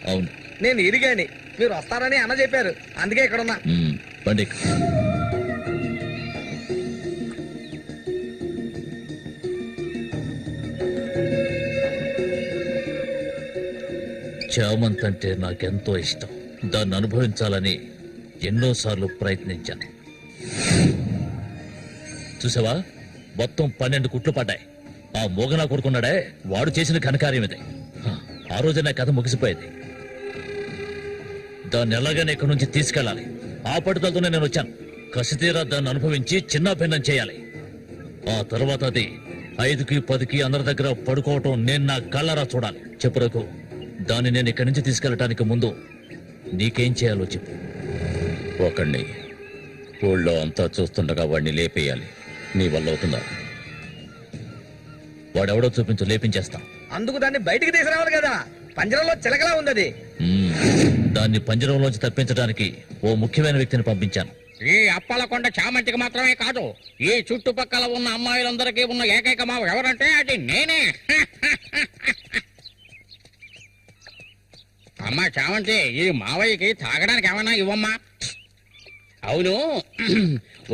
అవును, నేను ఇరిగాని మీరు వస్తారని అన్న చెప్పారు అందుకే ఇక్కడ ఉన్నా బండి. చామంత్ అంటే నాకెంతో ఇష్టం. దాన్ని అనుభవించాలని ఎన్నోసార్లు ప్రయత్నించాను. చూసావా, మొత్తం 12 కుట్లు పడ్డాయి. ఆ మోగనా కొడుకున్నాడే, వాడు చేసిన ఘనకార్యం ఇది. ఆ రోజున కథ ముగిసిపోయేది. దాన్ని ఎలాగైనా ఇక్కడి నుంచి తీసుకెళ్ళాలి. ఆ పట్టుదలతోనే నేను వచ్చాను. కసితీరా దాన్ని అనుభవించి చిన్న భిన్నం చేయాలి. ఆ తర్వాత అది 5కి 10కి అందరి దగ్గర పడుకోవటం నేను నా కళ్ళరా చూడాలి. చెప్పురకు దాన్ని నేను ఇక్కడి నుంచి తీసుకెళ్ళటానికి ముందు నీకేం చేయాలో చెప్పు. ఒకడిని ఊళ్ళో అంతా చూస్తుండగా వాడిని లేపేయాలి. నీ వల్ల అవుతుందా? వాడెవడో చూపించు, లేపించేస్తా. అందుకు దాన్ని బయటికి తీసుకురావాలి కదా, పంజరంలో చిలకలా ఉంది. దాన్ని పంజరంలోంచి తప్పించడానికి ఓ ముఖ్యమైన వ్యక్తిని పంపించాను. ఈ అప్పలకొండ చామంతికి మాత్రమే కాదు, ఈ చుట్టుపక్కల ఉన్న అమ్మాయిలందరికీ ఉన్న ఏకైక మావ ఎవరంటే అది నేనే. అమ్మా చామంతి, ఈ మావయ్యకి తాగడానికి ఏమన్నా ఇవ్వమ్మా. అవును,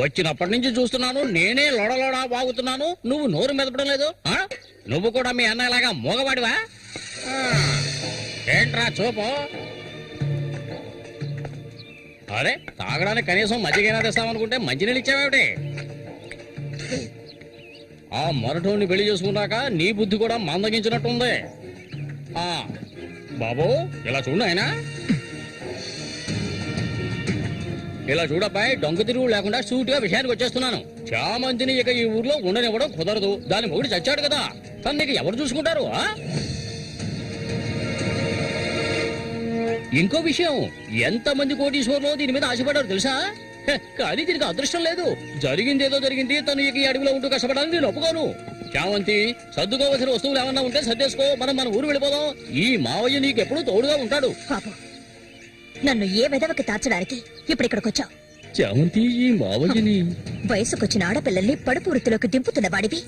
వచ్చినప్పటి నుంచి చూస్తున్నాను నేనే లోడలోడా బాగుతున్నాను, నువ్వు నోరు మెదపడం లేదు. నువ్వు కూడా మీ అన్నలాగా మూగవాడివా? ఏంట్రా చూపు? అరే, తాగడానికి కనీసం మజ్జిగైనా తెస్తామనుకుంటే మంచినీళ్ళు ఇచ్చావేమిటి? ఆ మొరటోని పెళ్లి చేసుకున్నాక నీ బుద్ధి కూడా మందగించినట్టుంది. బాబు, ఇలా చూడు ఆయన, ఇలా చూడబ్బాయి, దొంగ తిరుగు లేకుండా సూటిగా విషయానికి వచ్చేస్తున్నాను. చామంతిని ఇక ఈ ఊర్లో ఉండనివ్వడం కుదరదు. దాని మొగుడు చచ్చాడు కదా, తను నీకు ఎవరు చూసుకుంటారు? ఇంకో విషయం, ఎంతమంది కోటీశ్వర్లో దీని మీద ఆశపడ్డారు తెలుసా? కానీ దీనికి అదృష్టం లేదు. జరిగిందేదో జరిగింది. తను ఇక ఈ అడవిలో ఉంటూ కష్టపడాలని నేను ఒప్పుకోను. చామంతి, సర్దుకోవలసిన వస్తువులు ఏమన్నా ఉంటే సర్దేసుకో. మనం మన ఊరు వెళ్ళిపోదాం. ఈ మావయ్య నీకు ఎప్పుడు తోడుగా ఉంటాడు. నన్ను ఏ వెదవకి తార్చడానికి ఇప్పుడు ఇక్కడికి వచ్చావు? చామంతి ఈ మావయ్యని వయసుకొచ్చిన ఆడపిల్లల్ని పడుపు వృత్తిలోకి దింపుతున్న వాడివి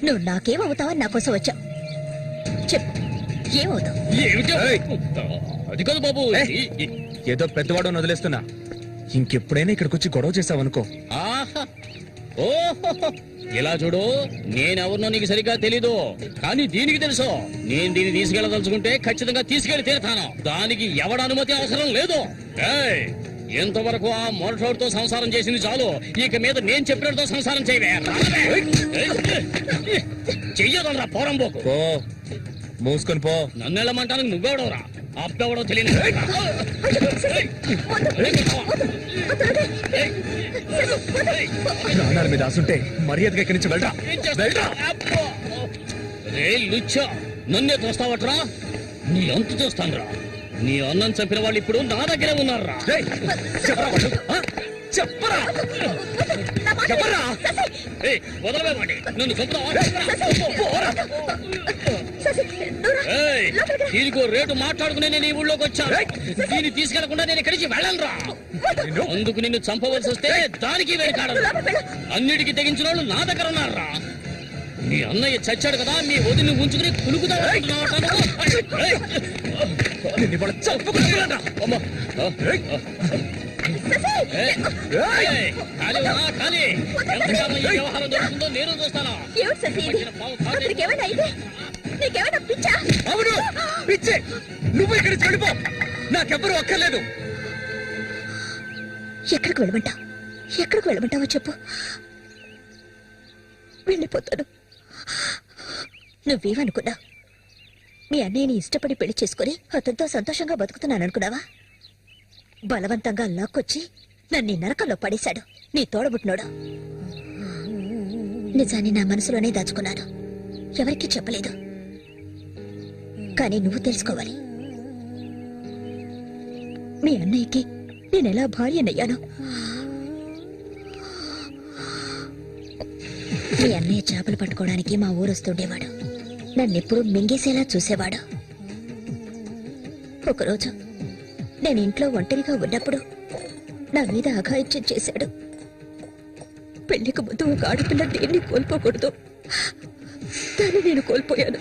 నువ్వు నాకేమవుతావని నా కోసం వచ్చావు. చెప్పు, ఏమవుతావు? అది కాదు బాబు. ఏదో పెద్దవాడు వదిలేస్తున్నా. ఇంకెప్పుడైనా ఇక్కడికి వచ్చి గొడవ చేసావనుకో. ఆహా ఓహో ఇలా చూడు, నేనెవరినో నీకు సరిగ్గా తెలీదు, కానీ దీనికి తెలుసు. నేను దీన్ని తీసుకెళ్ళదలుచుకుంటే ఖచ్చితంగా తీసుకెళ్లి తీరుతాను. దానికి ఎవడ అనుమతి అవసరం లేదు. ఏయ్, ఎంతవరకు ఆ మొరటోడితో సంసారం చేసింది చాలు. ఇక మీద నేను చెప్పినతో సంసారం చేయవే. చెయ్యదరా పోరంబోకు. పో, మూసుకొని పో. నన్ను వెళ్ళమంటానికి నువ్వెవడవరా? అప్పెవడో తెలియదు. ప్రాణాల మీద ఆసుంటే మర్యాదగా ఇక్కడి నుంచి వెళ్ళరా. నన్నే చూస్తావట్రా? నీ అంతు చూస్తానురా. నీ అన్నం చంపిన వాళ్ళు ఇప్పుడు నా దగ్గరే ఉన్నారా? చెప్పరా వదలవేమండి నన్ను చంపుతావా? దీనికో రేటు మాట్లాడుకునే నేను ఈ ఊళ్ళోకి వచ్చాను. దీన్ని తీసుకెళ్లకుండా నేను ఇక్కడికి వెళ్ళనురా. అందుకు నిన్ను చంపవలసి వస్తే దానికి వెనకాడను. అన్నిటికీ తెగించిన వాళ్ళు నా దగ్గర ఉన్నారా? మీ అన్నయ్య చచ్చాడు కదా, మీ వదిని ఉంచుకుని కులుకుతావు. వ్యవహారం జరుగుతుందో నేను చూస్తాను. అవును, పిచ్చే. నువ్వు ఇక్కడికి వెళ్ళిపో, నాకెవ్వరూ అక్కర్లేదు. ఎక్కడికి వెళ్ళమంటావు? ఎక్కడికి వెళ్ళమంటావో చెప్పు, వెళ్ళిపోతాను. నువ్వేమనుకున్నా? మీ అన్నయ్యని ఇష్టపడి పెళ్లి చేసుకుని అతనితో సంతోషంగా బతుకుతున్నాను అనుకున్నావా? బలవంతంగా లాక్కొచ్చి నన్ను నరకంలో పడేశాడు నీ తోడబుట్టినోడు. నిజాన్ని నా మనసులోనే దాచుకున్నాను, ఎవరికీ చెప్పలేదు. కానీ నువ్వు తెలుసుకోవాలి, మీ అన్నయ్యకి నేనెలా భార్యనయ్యాను. మీ అన్నయ్య చేపలు పట్టుకోవడానికి మా ఊరొస్తుండేవాడు. నన్నెప్పుడు మింగేసేలా చూసేవాడు. ఒకరోజు నేను ఇంట్లో ఒంటరిగా ఉన్నప్పుడు నా మీద అఘాయిత్యం చేశాడు. పెళ్లికి ముందు ఒక ఆడపిల్ల దేన్ని కోల్పోకూడదు, దాన్ని నేను కోల్పోయాను.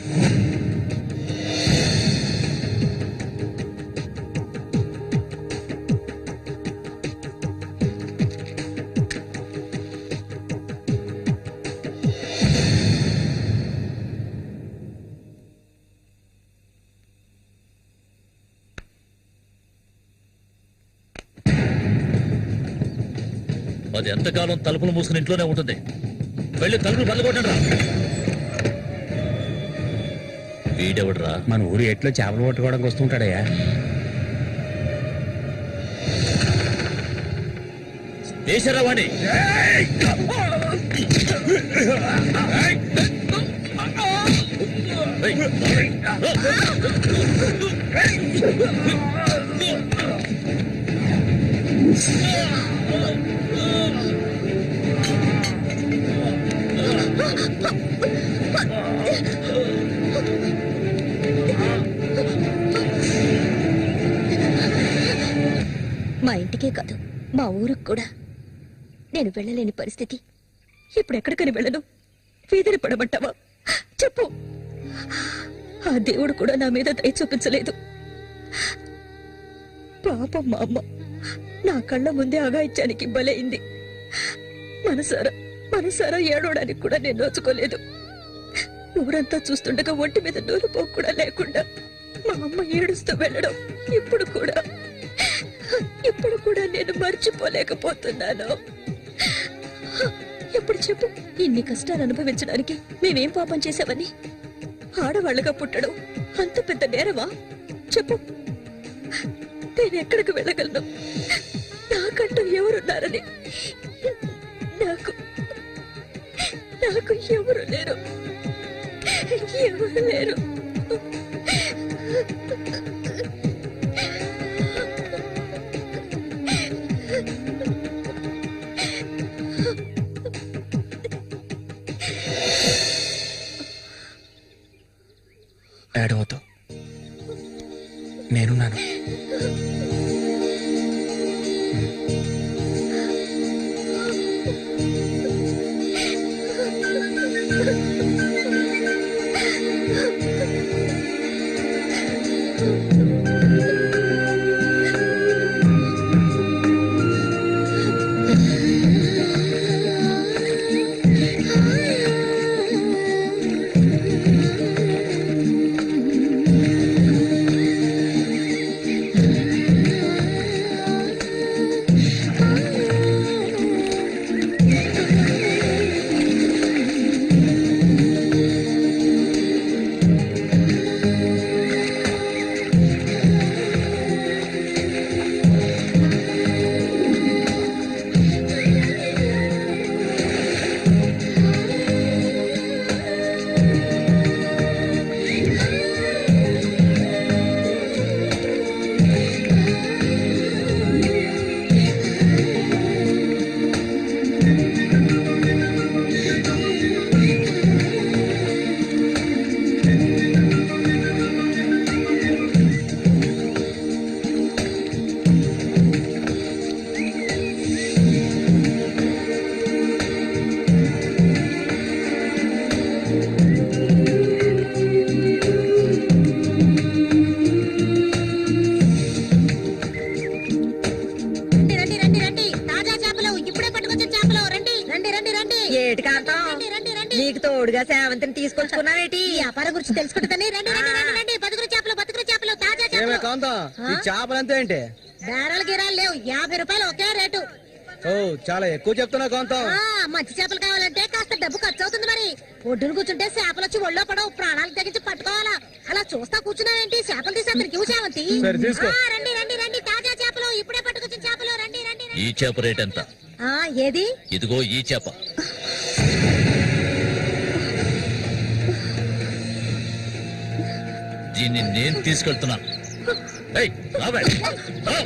అది ఎంతకాలం తలుపులు మూసుకుని ఇంట్లోనే ఉంటుంది. వెళ్ళి తలుపులు బల్లగొట్టండి రా. వీడెవడరా? మన ఊరు ఎట్లో చేపలు పట్టుకోవడానికి వస్తుంటాడయ్యా. దేశరా వాణి. మా ఇంటికే కాదు, మా ఊరికి కూడా నేను వెళ్ళలేని పరిస్థితి. ఇప్పుడు ఎక్కడికని వెళ్ళను? వీధిని పడమంటావా? చెప్పు. ఆ దేవుడు కూడా నా మీద దయ చూపించలేదు. పాపం మా అమ్మ నా కళ్ళ ముందే అఘాయిత్యానికి బలైంది. మనసారా ఏడవడానికి కూడా నేను నోచుకోలేదు. ఊరంతా చూస్తుండగా ఒంటి మీద నూలుపోకు కూడా లేకుండా మా అమ్మ ఏడుస్తూ వెళ్ళడం ఇప్పుడు కూడా నేను మర్చిపోలేకపోతున్నాను. ఎప్పుడు చెప్పు, ఇన్ని కష్టాలు అనుభవించడానికి మేమేం పాపం చేసావని? ఆడవాళ్ళగా పుట్టడం అంత పెద్ద నేరమా? చెప్పు, నేను ఎక్కడికి వెళ్ళగలను? నాకంటూ ఎవరున్నారని నాకు ఎవరు లేరు. ఏడవద్దు, నేనున్నాను. ఏటి కాంతం నీకు తోడుగా సేవంతిని తీసుకొచ్చుకున్నావేటి వ్యాపారం గురించి తెలుసుకుంటుందని రండి రండి రండి రండి బతుకులు చేపలు తాజా చేపలు కాంతం ఈ చేపలు ఎంత ఏంటి బేరాలు గిరాలు లేవు 50 రూపాయలు ఒకే రేటు ఓ చాలా ఎక్కువ చెప్తున్నా కాంతం మంచి చేపలు కావాలంటే కాస్త డబ్బు ఖర్చు అవుతుంది మరి ఒడ్డును కూర్చుంటే చేపలు వచ్చి ఒళ్ళో పడవు ప్రాణాలు తెగించి పట్టుకోవాలా అలా చూస్తా కూర్చున్నావేంటి చేపలు తీసి అక్కడికి సేవంతి రండి రండి రండి తాజా చేపలు ఇప్పుడే పట్టుకొచ్చిన చేపలు రండి రండి ఈ చేప రేట్ ఎంత? ఏది ఇదిగో ఈ చేప. దీన్ని నేను తీసుకెళ్తున్నాను. ఏయ్, రావే. రా.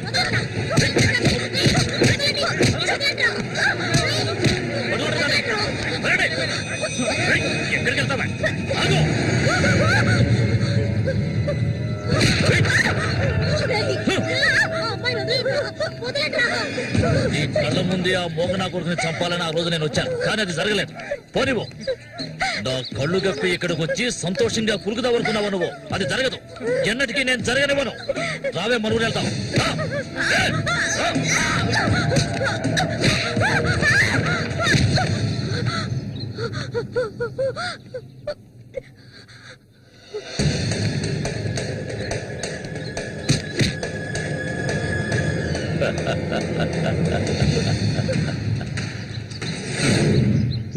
ఎక్కడికి వెళ్తావా? ఆగు. నీ కళ్ళ ముందే ఆ మోగనా కొడుకుని చంపాలని ఆ రోజు నేను వచ్చాను, కానీ అది జరగలేదు. పోనివ్వు. నా కళ్ళు గప్పి ఇక్కడికి వచ్చి సంతోషంగా పురుగుదావనుకున్నావు నువ్వు, అది జరగదు. ఎన్నటికీ నేను జరగనివ్వను. రావే, మనుగురు వెళ్తాం.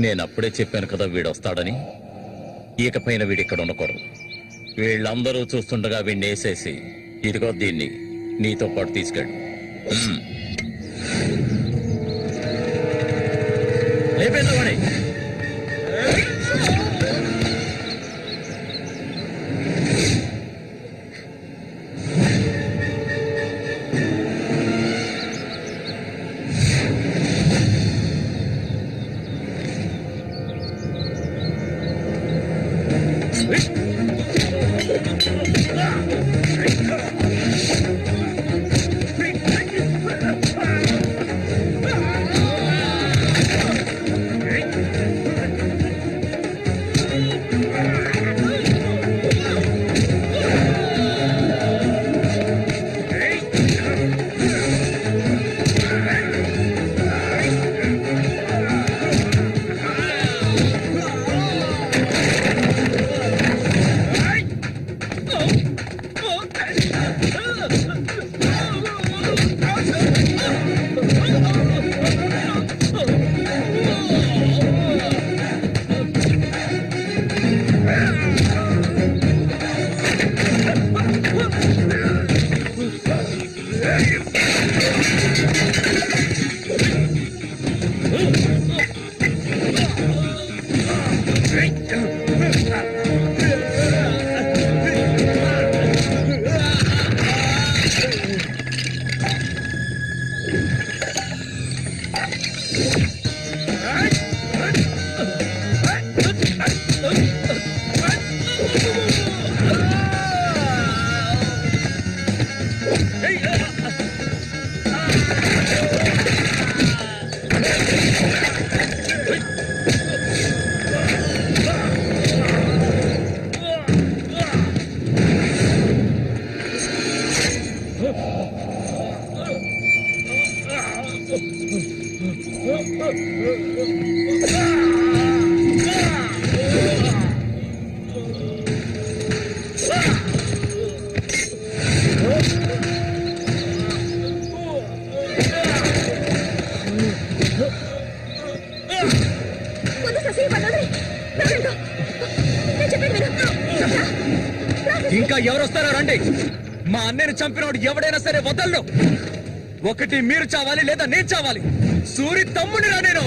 నేనప్పుడే చెప్పాను కదా వీడొస్తాడని. ఇకపైన వీడిక్కడ ఉండకూడదు. వీళ్ళందరూ చూస్తుండగా వీడిని వేసేసి ఇదిగో దీన్ని నీతో పాటు తీసుకెళ్ళు. లేపేద్దామని. ముందు శశి పన్నది నేను చెప్పేది విను. ఇంకా ఎవరు వస్తారో రండి. మా అన్నయ్యని చంపినోడు ఎవడైనా సరే వదలను. ఒకటి మీరు చావాలి లేదా నేను చావాలి. సూరి తమ్ముడిరా నేను.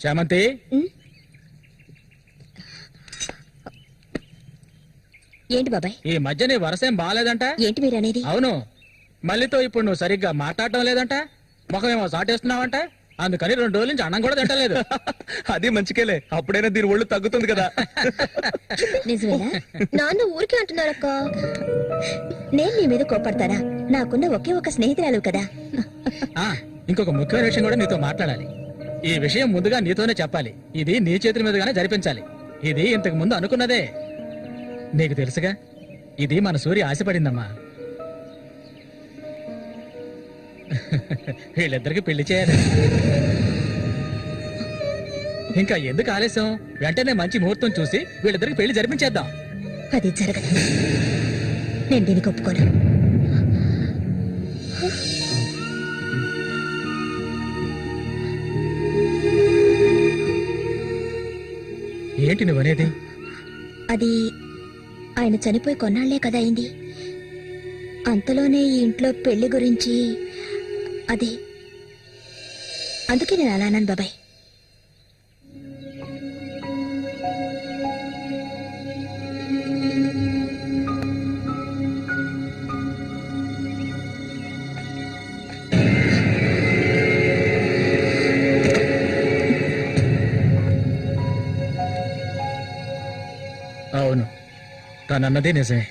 చామంతి, ఏంటి బాబాయ్? ఈ మధ్య నీ వరసేం బాగాలేదంట. ఏంటి మీరు అనేది? అవును, మళ్ళీతో ఇప్పుడు నువ్వు సరిగ్గా మాట్లాడటం లేదంట. ముఖమేమో సాటేస్తున్నావంట. అందుకని 2 రోజుల నుంచి అన్నం కూడా తింటలేదు. అది మంచికేలే, అప్పుడైనా దీని ఒళ్ళు తగ్గుతుంది కదా. నిజమేనా? నాన్న ఊరికే అంటున్నారక్క. నేను నీ మీద కోపడతారా? నాకున్న ఒకే ఒక స్నేహితురాలు కదా. ఇంకొక ముఖ్యమైన విషయం కూడా నీతో మాట్లాడాలి. ఈ విషయం ముందుగా నీతోనే చెప్పాలి. ఇది నీ చేతుల మీదుగానే జరిపించాలి. ఇది ఇంతకు ముందు అనుకున్నదే. నీకు తెలుసుగా, ఇది మన సూర్య ఆశపడిందమ్మా. వీళ్ళిద్దరికి పెళ్లి చేయాలి. ఇంకా ఎందుకు ఆలస్యం? వెంటనే మంచి ముహూర్తం చూసి వీళ్ళిద్దరికి పెళ్లి జరిపించేద్దాం. అది జరగదు. నేను దీనికి ఒప్పుకోను. ఏంటి నువ్వనేది? అది ఆయన చనిపోయి కొన్నాళ్లే కదా అయింది. అంతలోనే ఈ ఇంట్లో పెళ్లి గురించి అదే, అందుకే నేను అలా అన్నాను బాబాయ్. అవును, తనన్నదే నిజమే.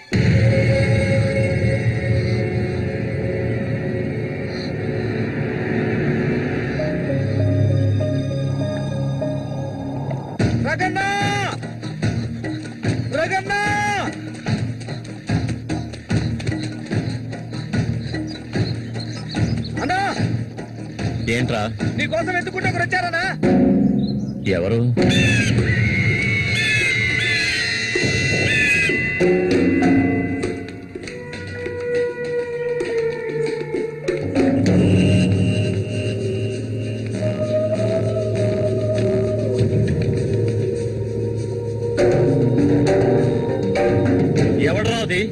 రగన్నా, రగన్నా, అన్నా, ఏంట్రా? నీకోసం ఎందుకుంటే ఒకరు వచ్చారనా? ఎవరు? ఎవరది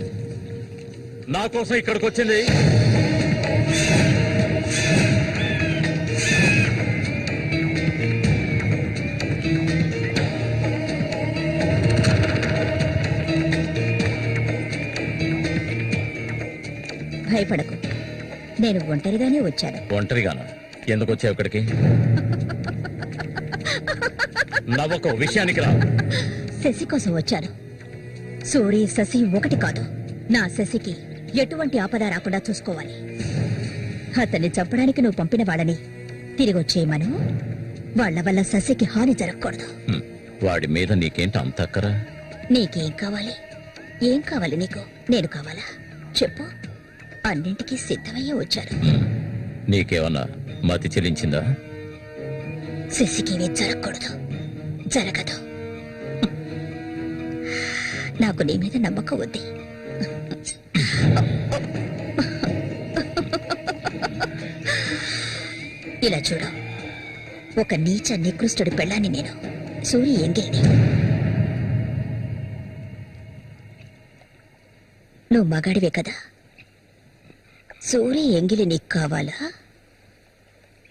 నా కోసం ఇక్కడికి వచ్చింది? భయపడకు, నేను ఒంటరిగానే వచ్చాను. ఒంటరిగానా? ఎందుకు వచ్చావు ఇక్కడికి? నవ్వకు, విషయానికి రా. శశి కోసం వచ్చాను. సూరి శశి ఒకటి కాదు. నా శశికి ఎటువంటి ఆపద రాకుండా చూసుకోవాలి. అతన్ని చంపడానికి నువ్వు పంపిన వాళ్ళని తిరిగి వచ్చేయమను. వాళ్ళ వల్ల శశికి హాని జరగకూడదు. వాడి మీద నీకేంటి అంత అక్కరా? నీకేం కావాలి? ఏం కావాలి నీకు? నేను కావాలా? చెప్పు. అన్నింటికీ సిద్ధమయ్యే వచ్చాను. నీకేమన్నా మతి చెల్లించిందా? శశికి జరగకూడదు, జరగదు. నాకు నీ మీద నమ్మకం ఉంది. ఇలా చూడు, ఒక నీచ నికృష్టుడి పెళ్ళాన్ని నేను, సూరి ఎంగిలిని. నువ్వు మగాడివే కదా. సూరి ఎంగిలి నీకు కావాలా?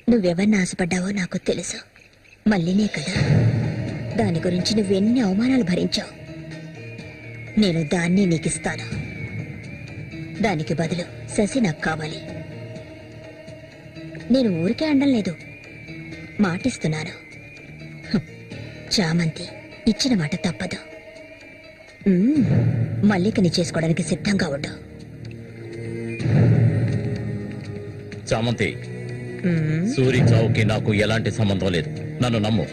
నువ్వెవరిని ఆశపడ్డావో నాకు తెలుసు. మళ్ళీనే కదా. దాని గురించి నువ్వెన్ని అవమానాలు భరించావు. నేను దాన్ని నీకిస్తాను. దానికి బదులు శశి నాకు కావాలి. నేను ఊరికే అండం లేదు, మాటిస్తున్నాను. చామంతి ఇచ్చిన మాట తప్పదు. మల్లికని చేసుకోవడానికి సిద్ధంగా ఉండు. చామంతి, సూరి చావుకి నాకు ఎలాంటి సంబంధం లేదు. నన్ను నమ్ము.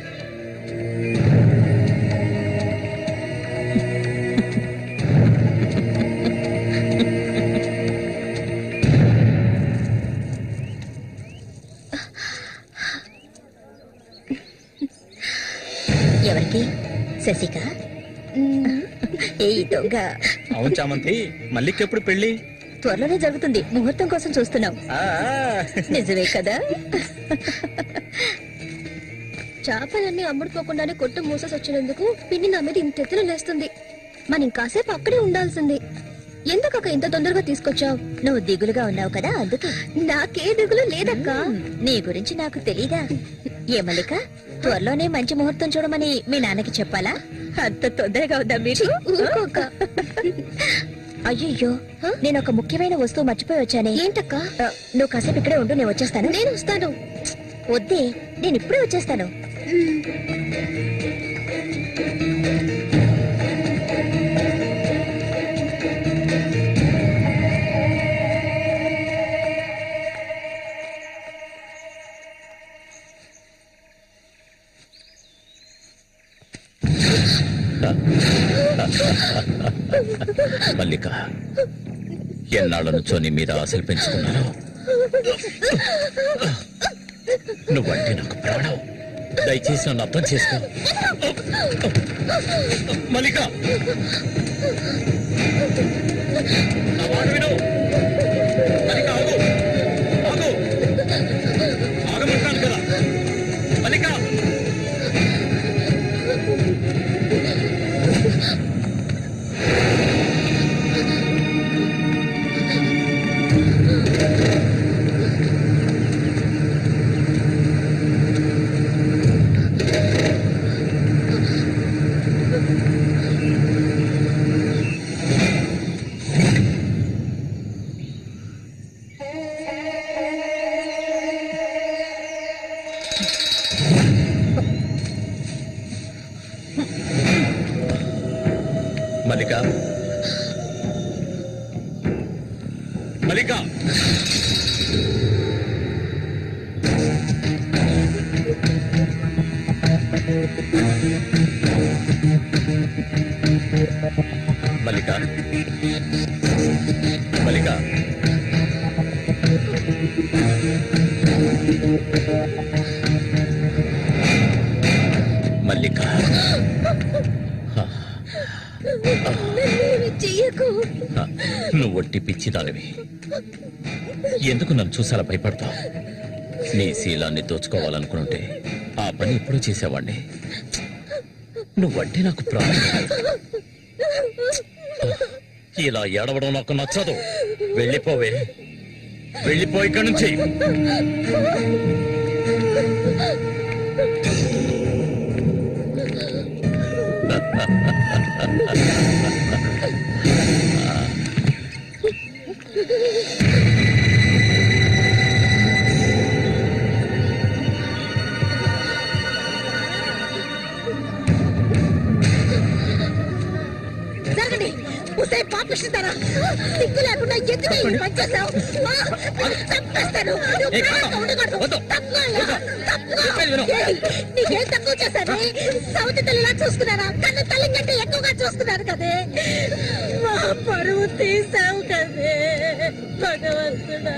ఎవరికి? శశిక? ఏ దొంగ! అవును చామంతి, మల్లికెప్పుడు పెళ్లి? త్వరలోనే జరుగుతుంది. ముహూర్తం కోసం చూస్తున్నాం. నిజమే కదా? చేపలన్నీ అమ్ముడుపోకుండానే కొట్టు మూసేసి వచ్చినందుకు పిన్ని నా మీద ఇంత ఎత్తున లేస్తుంది. మనం ఇంకాసేపు అక్కడే ఉండాల్సింది. ఎందుకక్క ఇంత తొందరగా తీసుకొచ్చావు? నువ్వు దిగులుగా ఉన్నావు కదా, అందుకే. నాకే దిగులు లేదక్క. నీ గురించి నాకు తెలీదా? ఏ మల్లిక, త్వరలోనే మంచి ముహూర్తం చూడమని మీ నాన్నకి చెప్పాలా? అంత తొందరగా ఉందా మీరు? అయ్యో, నేను ఒక ముఖ్యమైన వస్తువు మర్చిపోయి వచ్చానే. ఏంటక్క? నువ్వు కాసేపు ఇక్కడే ఉండు, నేను వచ్చేస్తాను. నేను వస్తాను. వద్దే, నేను ఇప్పుడే వచ్చేస్తాను. మల్లిక, ఎన్నాళ్ళ నుంచో నీ మీద ఆశలు పెంచుకున్నాను. నువ్వంటే నాకు ప్రాణం. దయచేసి నన్ను అర్థం చేసుకో. మల్లిక, నా మాట విను. మల్లిక, ఆగు, ఆగు, ఆగమంటాను కదా. మల్లిక, మల్లిక, మల్లిక, మల్లిక, మల్లిక, మల్లిక, నువ్వు ఒట్టి పిచ్చిదానివి. ఎందుకు నన్ను చూసాలా భయపడతావు? నీ శీలాన్ని దోచుకోవాలనుకుంటే ఆ పని ఎప్పుడూ చేసేవాణ్ణి. నువ్వంటే నాకు ప్రాణం. ఇలా ఏడవడం నాకు నచ్చదు. వెళ్ళిపోవే, వెళ్ళిపో ఇక్కడి నుంచి. జరగండి. ఉసే పాపిస్తారా? సిగ్గు లేకుండా ఎందుకు ఈ పని చేశావు? చంపేస్తాను. నువ్వు ప్రాణంగా ఉండకూడదు. తప్పుకోవాలా? తప్పుకో. నీకేం తక్కువ చేశాను? సౌతి తల్లిలా చూసుకున్నారా? కన్ను తల్లి కంటే ఎక్కువగా చూసుకున్నారు కదే. మా పరువు తీసావు కదే భగవంతుడా.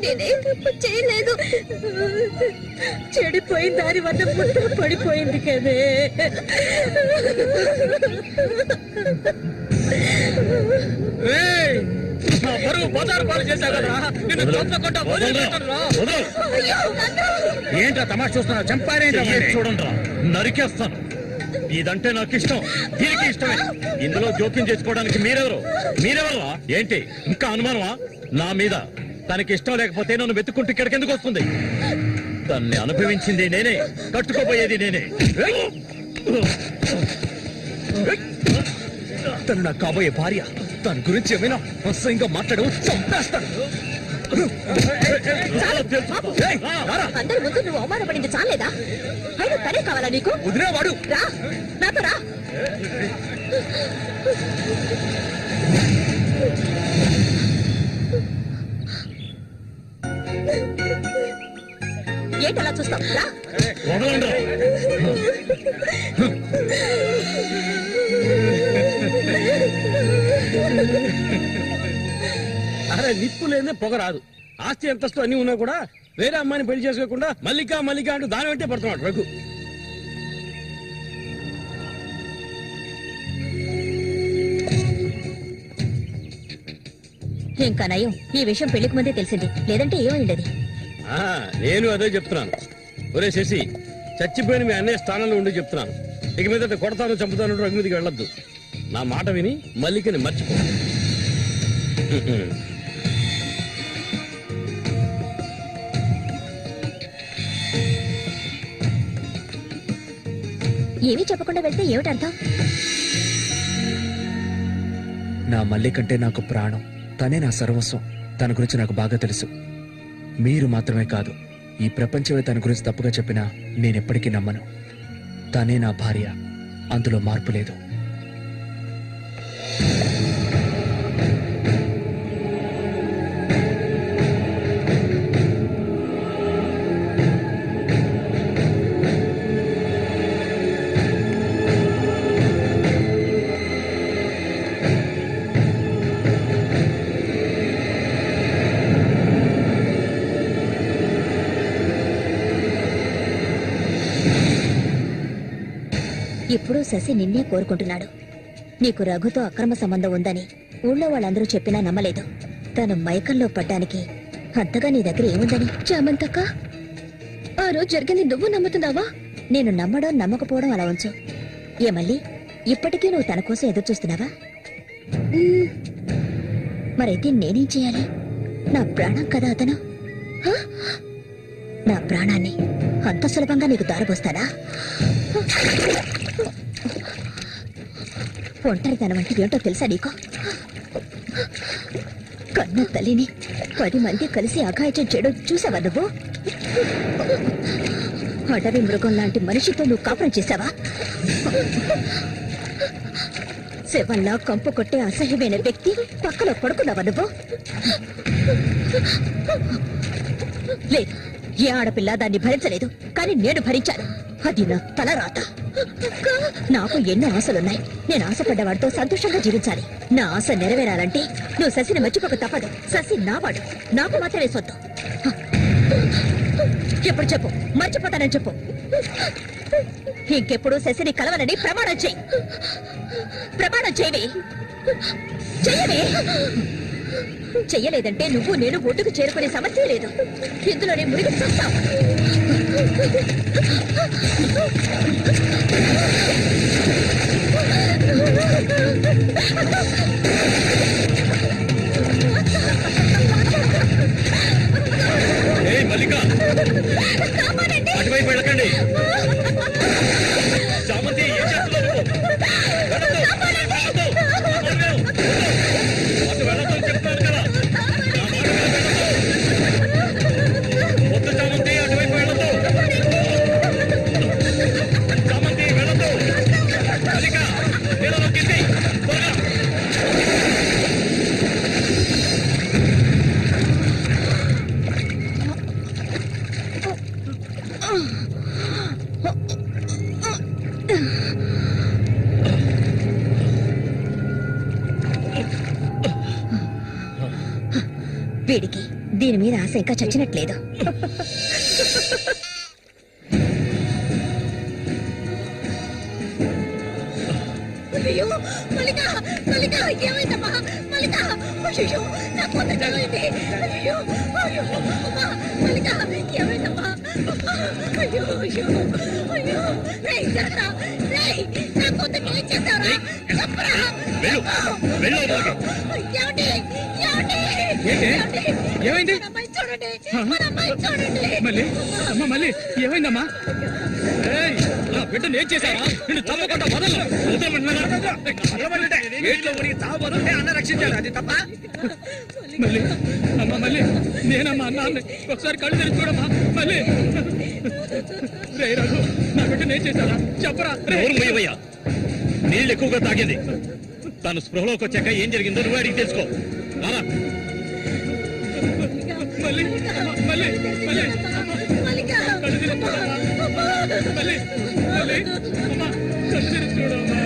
నేనే తప్పు చేయలేదు. చెడిపోయిన దాని వద్ద పుట్ట పడిపోయింది కదే. ఏంట్రా తమాషా చూస్తున్నా? చంపారేంట్రా? చూడండి, నరికేస్తాను. ఇదంటే నాకు ఇష్టం, దీనికి ఇష్టమే. ఇందులో జోక్యం చేసుకోవడానికి మీరెవరు? ఏంటి ఇంకా అనుమానమా నా మీద? తనకి ఇష్టం లేకపోతే నన్ను వెతుక్కుంటూ ఇక్కడికి ఎందుకు వస్తుంది? తన్ని అనుభవించింది నేనే, కట్టుకోబోయేది నేనే. తను నా కాబోయే భార్య. తన గురించి ఏమైనా అసహ్యంగా మాట్లాడు, చంపేస్తాను. అందరి ముందు నువ్వు అవమానపడింది చాలేదా? అయినా తనే కావాలా నీకు? వదిలేవాడు. రా, నాతో రా. ఏంటి అలా చూస్తావు? రా. అరే నిప్పు లేదే పొగ రాదు. ఆస్తి అంతస్తు అన్ని ఉన్నా కూడా వేరే అమ్మాయిని పెళ్లి చేసుకోకుండా మల్లిక అంటూ దాని వెంటే పడుతున్నాడు రఘు. ఇంకా నయం ఈ విషయం పెళ్లికి ముందే తెలిసింది, లేదంటే ఏమైండది. నేను అదే చెప్తున్నాను. ఒరే శశి, చచ్చిపోయిన మీ అన్నయ్య స్థానంలో ఉండి చెప్తున్నాను. ఇక మీద కొడతాను చంపుతాను రఘు మీదకి వెళ్ళొద్దు. నా మాట విని మల్లికని మర్చిపో. ఏమీ చెప్పకుండా వెళ్తే ఏమిటి అర్థం? నా మల్లికంటే నాకు ప్రాణం. తనే నా సర్వస్వం. తన గురించి నాకు బాగా తెలుసు. మీరు మాత్రమే కాదు, ఈ ప్రపంచమే తన గురించి తప్పుగా చెప్పినా నేనెప్పటికీ నమ్మను. తనే నా భార్య, అందులో మార్పు లేదు. ఇప్పుడు శశి నిన్నే కోరుకుంటున్నాడు. నీకు రఘుతో అక్రమ సంబంధం ఉందని ఊళ్ళో వాళ్ళందరూ చెప్పినా నమ్మలేదు. తను మైకంలో పడ్డానికి అంతగా నీ దగ్గర ఏముందని? చామంతక్క, ఆ రోజు జరిగింది నువ్వు నమ్ముతున్నావా? నేను నమ్మడం నమ్మకపోవడం అలా ఉంచు. ఏ మళ్ళీ ఇప్పటికీ నువ్వు తన కోసం ఎదురు చూస్తున్నావా? మరైతే నేనేం చేయాలి? నా ప్రాణం కదా అతను. నా ప్రాణాన్ని అంత సులభంగా నీకు దారపోస్తానా? ఒంటరితనం అంటే ఏంటో తెలుసా నీకు? కన్న తల్లిని 10 మంది కలిసి అఘాయిత్యం చేయడం చూసావా నువ్వు? అడవి మృగం లాంటి మనిషితో నువ్వు కాపురం చేశావా? శవంలా కంపు కొట్టే అసహ్యమైన వ్యక్తి పక్కలో పడుకున్నావా నువ్వు? లేదు, ఏ ఆడపిల్ల దాన్ని భరించలేదు, కానీ నేను భరించాను. అది నా తలరాత. నాకు ఎన్నో ఆశలున్నాయి. నేను ఆశపడ్డవాడితో సంతోషంగా జీవించాలి. నా ఆశ నెరవేరాలంటే నువ్వు శశిని మర్చిపోక తప్పదు. శశి నావాడు, నాకు మాత్రమే సొత్తు. ఎప్పుడు చెప్పు, మర్చిపోతానని చెప్పు. ఇంకెప్పుడు శశిని కలవనని ప్రమాణం చెయ్యి. ప్రమాణం చేయవే, చెయ్యవే. చెయ్యలేదంటే నువ్వు నేను ఒడ్డుకు చేరుకునే సమస్య లేదు. ఇందులోనే మునిగి చస్తావు. వీడికి దీని మీద ఆశ ఇంకా చచ్చినట్లేదు. అయ్యో మల్లిక, మల్లిక ఏమైందమ్మా? మల్లిక అయ్యో నా కూతురు ఏమైంది? అయ్యో అయ్యో అమ్మా మల్లిక ఏమైందమ్మా? అయ్యో అయ్యో అయ్యో రేయ్ జరగరా రేయ్, నా కూతురు ఏం చేశారా? చెప్పరా? ఏమండి ఏమండి ఏమైంది? మన అమ్మాయి చూడండి, మన అమ్మాయి చూడండి. మళ్ళీ అమ్మ మళ్ళీ ఏమైందమ్మా? ఏయ్, నా బిడ్డను ఏం చేశారా? నిన్ను తప్పకుండా వదలను. ఏట్లో ఉనికి చావు బదులుతే అన్న రక్షించాడు, అది తప్ప? మళ్ళీ అమ్మ మళ్ళీ నేనమ్మా అన్నాన్ని ఒకసారి కళ్ళు తెరిచి చూడమ్మా. మళ్ళీ రే రఘు, నా బిడ్డను ఏం చేశారా? చెప్పరా. నోరు మూయవయ్యా. నీళ్ళు ఎక్కువగా తాగింది. తను స్పృహలోకి వచ్చాక ఏం జరిగిందో నువ్వు అడిగి తెలుసుకో. రారా. మళ్ళీ మళ్ళీ మళ్ళీ మల్లిక కళ్ళు తెరిచి చూడమ్మా. మళ్ళీ మళ్ళీ అమ్మా కళ్ళు తెరిచి చూడమ్మా.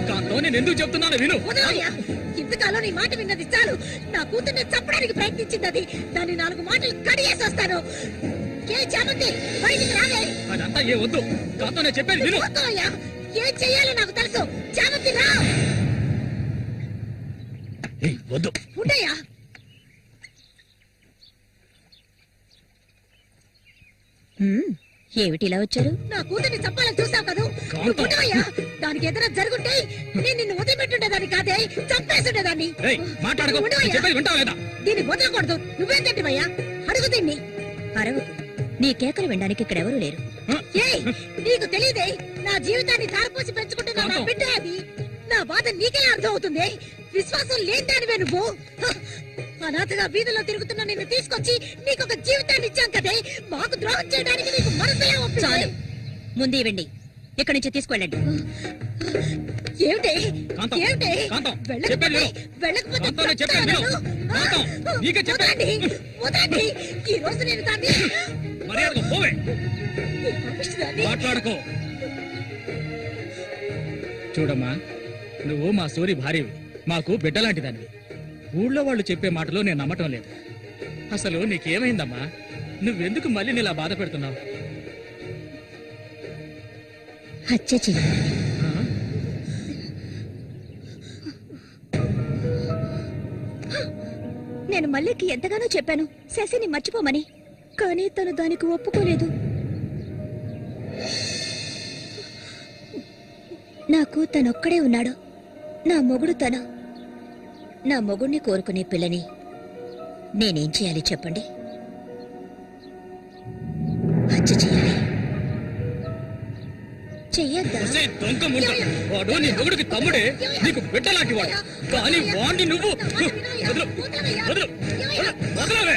కాంతో నేను ఎందుకు చెప్తున్నాను విను. వదలయ్యా, ఇంతకాలం నీ మాట విన్నది చాలు. నా కూతుర్ని చంపడానికి ప్రయత్నించింది అది. దాన్ని 4 మాటలు కడిగేసి వస్తాను. ఏ చామంతి బయటికి రాలే. అదంతా ఏ వద్దు. కాంతో నేను చెప్పేది విను. వదలయ్యా, ఏం చెయ్యాలో నాకు తెలుసు. చామంతి రా. వద్దు. ఉండయ్యా. ఏమిటి ఇలా వచ్చారు? నా కూతుర్ని చంపాలని చూసావు కదా. నువ్వు ఉండవయ్యా. దానికి ఏదైనా జరుగుంటే నేను నిన్ను వదిలిపెట్టుండేదాన్ని కాదే, చంపేస్తుండేదాన్ని. మాట్లాడుకో. చెప్పేది వింటావా లేదా? దీన్ని వదలకూడదు. నువ్వేం తింటివయ్యా? అడుగు దీన్ని. అరవు. నీ కేకలు వినడానికి ఇక్కడ ఎవరు లేరు. ఏయ్, నీకు తెలియదే, నా జీవితాన్ని తారపోసి పెంచుకుంటున్నా నా బిడ్డ అది. నా బాధ నీకెలా అర్థం అవుతుంది? విశ్వాసం లేదానివే నువ్వు. అనాథగా వీధిలో తిరుగుతున్న నిన్ను తీసుకొచ్చి నీకొక జీవితాన్ని ఇచ్చాం కదే. మాకు ద్రోహం చేయడానికి నీకు మనసులే ఒప్పించాలి. ముందు ఇవ్వండి, ఇక్కడి నుంచి తీసుకెళ్ళండి. ఏమిటి ఏమిటి? వెళ్ళకపోతే వదలండి, వదలండి. ఈ రోజు నేను దాన్ని మాట్లాడుకో. చూడమ్మా, నువ్వు మా సూరి భార్యవి, మాకు బిడ్డలాంటిదాన్ని. ఊళ్ళో వాళ్ళు చెప్పే మాటలు నేను నమ్మటం లేదు. అసలు నీకేమైందమ్మా? నువ్వెందుకు మళ్ళీ నీలా బాధ పెడుతున్నావు? హత్య చెయ్యి. నేను మల్లికి ఎంతగానో చెప్పాను శశిని మర్చిపోమని, కానీ తను దానికి ఒప్పుకోలేదు. నాకు తనొక్కడే ఉన్నాడు. నా మొగుడు తను. నా మొగుడిని కోరుకునే పిల్లని నేనేం చేయాలి చెప్పండి? హత్య చేయాలి. చెయ్యొద్దా? వాడు నీ మొగుడికి తమ్ముడే, నీకు బిడ్డలాంటి వాడు. కానీ వాణ్ణి నువ్వు వదలు, వదలు, వదలవే.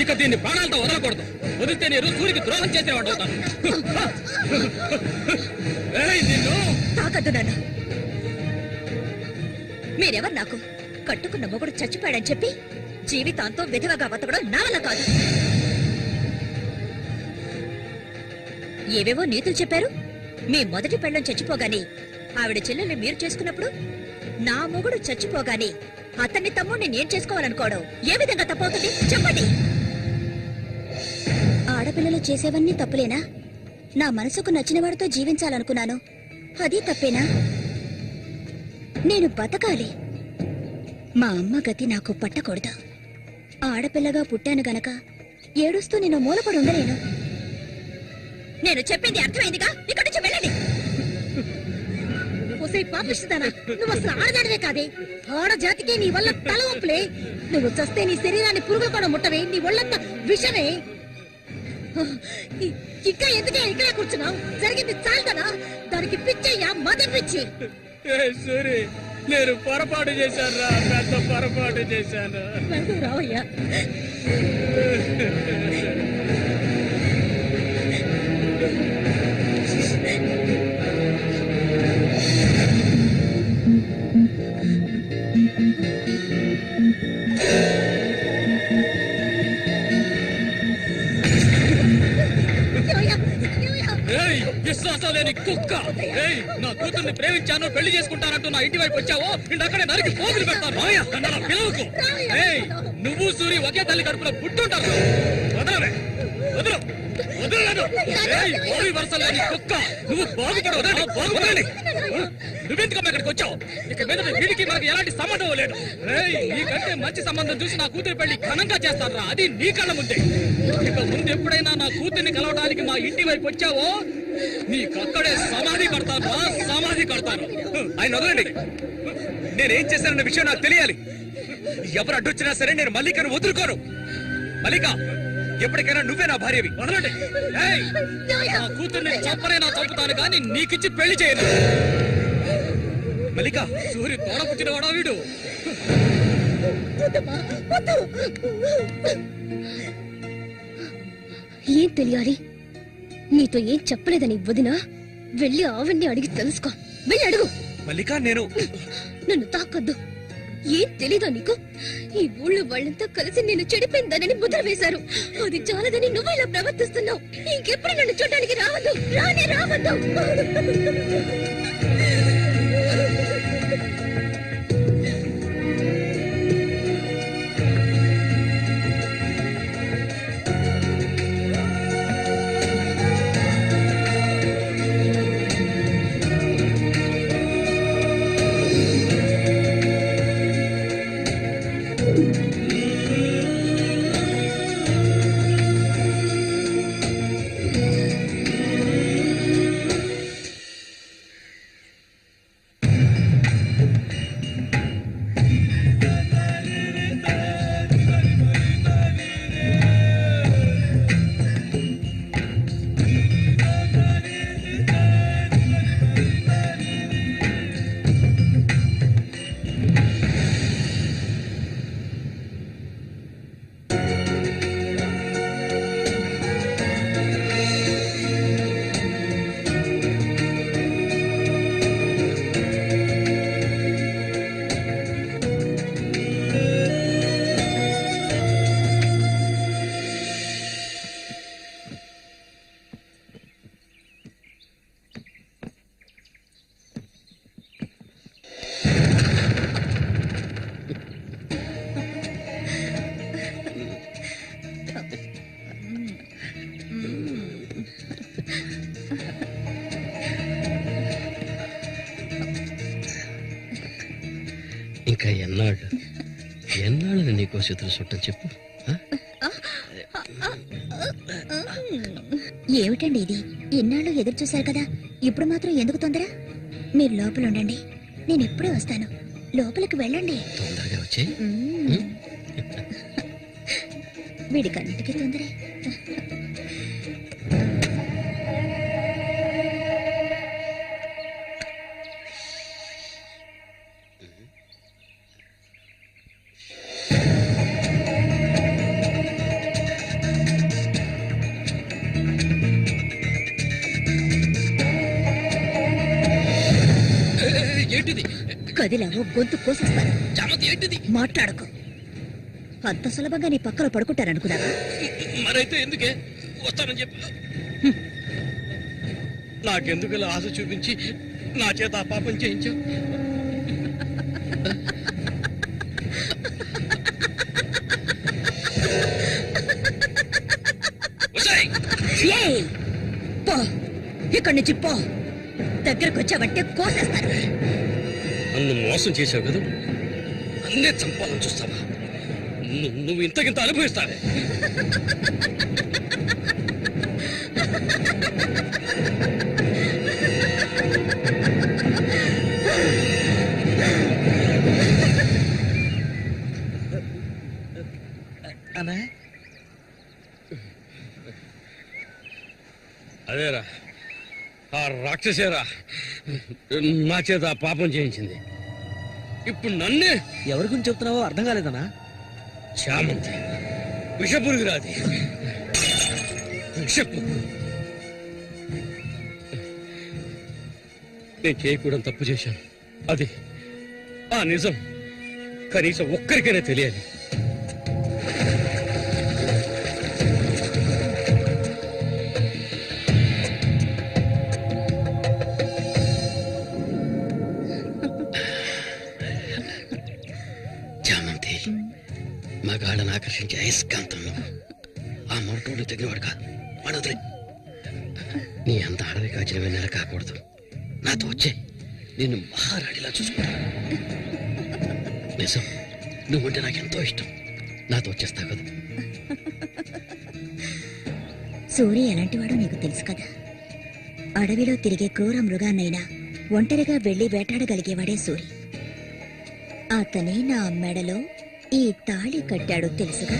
ఇక దీన్ని ప్రాణాలతో వదలకూడదు. వదిలితే నేను సూరికి ద్రోహం చేసిన వాడు అవుతాను. నిన్ను తాకద్దు నన్ను. మీరెవరు నాకు? కట్టుకున్న మొగుడు చచ్చిపోయాడని చెప్పి జీవితాంతం విధవగా బతకడం నా వల్ల కాదు. ఏవేవో నీతులు చెప్పారు. మీ మొదటి పెళ్ళం చచ్చిపోగానే ఆవిడ చెల్లెల్ని మీరు చేసుకున్నప్పుడు నా మొగుడు చచ్చిపోగానే అతన్ని తమ్ముడిని నేను చేసుకోవాలనుకోవడం ఏ విధంగా తప్పవుతుంది చెప్పండి? ఆడపిల్లలు చేసేవన్నీ తప్పులేనా? నా మనసుకు నచ్చిన వాడితో జీవించాలనుకున్నాను, అది తప్పేనా? నేను బతకాలి. మా అమ్మ గతి నాకు పట్టకూడదు. ఆడపిల్లగా పుట్టాను గనక ఏడుస్తూ నేను మూలపడి ఉండలేను. నేను చెప్పింది అర్థమైందిగా? ఇక్కడి నుంచి వెళ్ళండి. పాపిస్తానా? నువ్వు అసలు ఆడదానివే కాదే. ఆడజాతికే నీ వల్ల తల ఒప్పులే. నువ్వు చస్తే నీ శరీరాన్ని పురుగులు కూడా ముట్టవే. నీ ఒళ్ళంతా విషమే. ఇంకా ఎందుకే ఇక్కడ కూర్చున్నావు? జరిగింది చాలుదనా? దానికి పిచ్చయ్యా, మదం పిచ్చి. సూరి, నేను పొరపాటు చేశాను రా, పెద్ద పొరపాటు చేశాను. రావయ్యా. ఏయ్, విశ్వాసం లేని కుక్క! ఏయ్, నా కూతుర్ని ప్రేమించాను, పెళ్లి చేసుకుంటానంటూ నా ఇంటి వైపు వచ్చావో అక్కడే నరికి పోగులు పెడతాను. నన్ను అలా పిలవకు. ఏయ్, నువ్వు సూరి ఒకే తల్లి కడుపులో పుట్టుంటారు. వదలవే, వదలు, వదలను. ఏయ్, ఓరి వరుస లేని కుక్క! నువ్వు బాగుపడవు, బాగుపడండి. నువ్వెందుకమ్మా ఇక్కడికి వచ్చావు? ఇక మీద వీడికి మనకి ఎలాంటి సంబంధం లేదు. ఏయ్, నీకంటే మంచి సంబంధం చూసి నా కూతురు పెళ్లి ఘనంగా చేస్తారా? అది నీ కళ్ళ ముందే. ఇక ముందు ఎప్పుడైనా నా కూతుర్ని కలవడానికి మా ఇంటి వైపు వచ్చావో నీకక్కడే సమాధి కడతాను, సమాధి కడతాను. ఆయన వదలండి. నేనేం చేశానన్న విషయం నాకు తెలియాలి. ఎవరు అడ్డొచ్చినా సరే నేను మల్లికను వదులుకోను. మల్లిక, ఎప్పటికైనా నువ్వే నా భార్యవి. వదలండి. ఏయ్, నా కూతుర్ని చంపనైనా చంపుతాను కానీ నీకిచ్చి పెళ్లి చేయను. మల్లిక, సూరి తోడ పుట్టినవాడా వీడు? ఏం తెలియాలి? నీతో ఏం చెప్పలేదని వదినా వెళ్ళి ఆవిడ్ని అడిగి తెలుసుకో. వెళ్ళి అడుగు. మల్లిక, నేను నన్ను తాకొద్దు. ఏం తెలీదా నీకు? ఈ ఊళ్ళో వాళ్ళంతా కలిసి నేను చెడిపోయిందనని ముద్ర వేశారు. అది చాలదని నువ్వు ఇలా ప్రవర్తిస్తున్నావు. ఇంకెప్పుడు నన్ను చూడడానికి రావద్దు, రానే రావద్దు. ఇంకా ఎన్నాళ్ళు నీకో చేతులు చుట్టం చెప్పు. ఏమిటండి ఇది? ఎన్నాళ్ళు ఎదురు చూశారు కదా, ఇప్పుడు మాత్రం ఎందుకు తొందర? మీరు లోపల ఉండండి, నేను ఎప్పుడే వస్తాను. లోపలికి వెళ్ళండి. తొందరగా వచ్చే. వీడికన్నిటికీ తొందరే. ఏంటిది? కదిలావో గొంతు కోసేస్తాను. చామతి ఏంటిది? మాట్లాడకు. అంత సులభంగా నీ పక్కన పడుకుంటారనుకున్నావా? మరైతే ఎందుకే వస్తానని చెప్పు. నాకెందుకు ఇలా ఆశ చూపించి నా చేత ఆ పాపం చేయించావు? ఏయ్, పో, ఇక్కడి నుంచి పో. దగ్గరకు వచ్చావంటే కోసేస్తాను. నన్ను మోసం చేసావు కదా, నన్నే చంపాలని చూస్తావా? నువ్వు ఇంతకింత అనుభవిస్తావే. అదేరా, ఆ రాక్షసేరా నా చేత ఆ పాపం చేయించింది. ఇప్పుడు నన్నే. ఎవరి గురించి చెప్తున్నావో అర్థం కాలేదనా? చామంతి విషపురుగురాది, విషపు. నేను చేయకూడదు తప్పు చేశాను. అది ఆ నిజం కనీసం ఒక్కరికైనా తెలియాలి. ఆకర్షించే అయస్కాంతం నువ్వు. ఆ మొరటోడు తగినవాడు కాదు, వాడు వదిలే. నీ అంత అడవి కాచిన వెన్నెల కాకూడదు. నాతో వచ్చే నిన్ను మహారాణిలా చూసుకుంటాను. నిజం, నువ్వుంటే నాకెంతో ఇష్టం. నాతో వచ్చేస్తావు కదా. సూర్య ఎలాంటివాడో నీకు తెలుసు కదా. అడవిలో తిరిగే క్రూర మృగాన్నైనా ఒంటరిగా వెళ్లి వేటాడగలిగేవాడే సూరి. అతనే నా మెడలో ఈ తాళి కట్టాడు తెలుసుగా.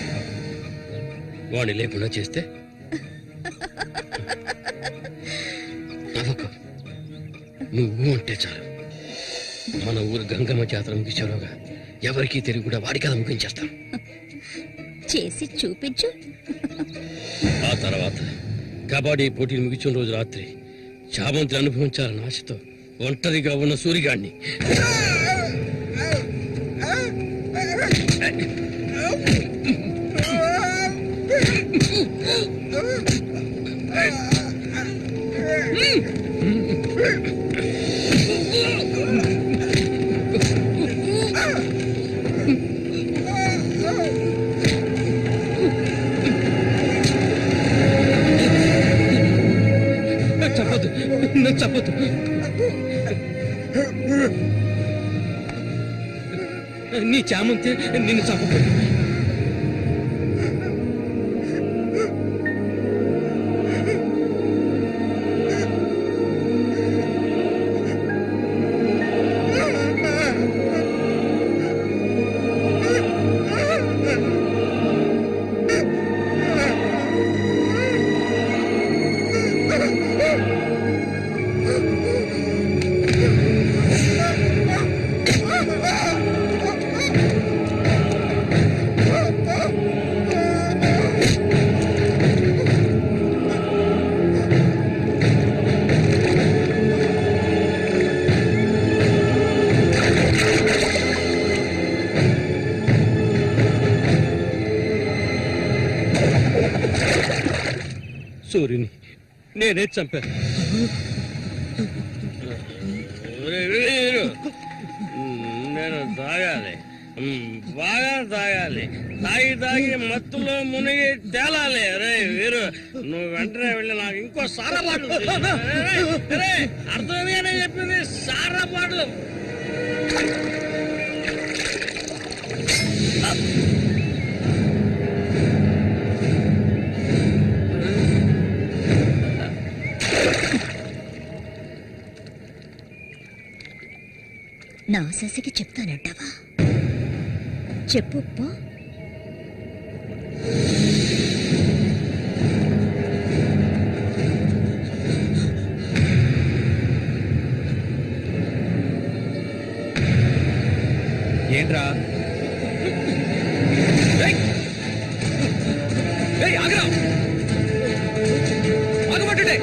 వాడిని లేకుండా చేస్తే నవ్వకు. నువ్వు అంటే చాలు. మన ఊరు గంగమ్మ జాతర ముగించేలోగా ఎవరికీ తెలివి కూడా వాడి కథ ముగించేస్తాను. చేసి చూపించు. ఆ తర్వాత కబడ్డీ పోటీలు ముగించిన రోజు రాత్రి చామంతిని అనుభవించాలన్న ఆశతో ఒంటరిగా ఉన్న సూరిగాడిని చెప్పదు, నన్ను చెప్పదు. నీ చామంతి నిన్ను చంపదు. సూర్యుని నేనే చంపాను. నేను తాగాలి, బాగా తాగాలి. తాగి తాగి మత్తులో మునిగి తేలాలి. అరే వీరు, నువ్వు వెంటనే వెళ్ళి నాకు ఇంకో సారా బాటలు అర్థమేనే చెప్పింది. సారా బాటలు నా శశికి చెప్తానంటావా? చెప్పు పో. ఏంట్రా? ఆగరా, ఆగమంటుంటే.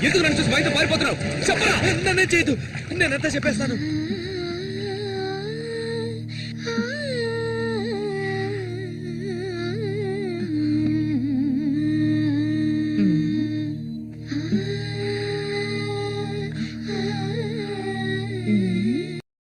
ఎందుకు నన్ను చూసి బయట పారిపోతున్నావు? చెప్పరా. నన్నే చేయదు, నేనంతా చెప్పేస్తాను.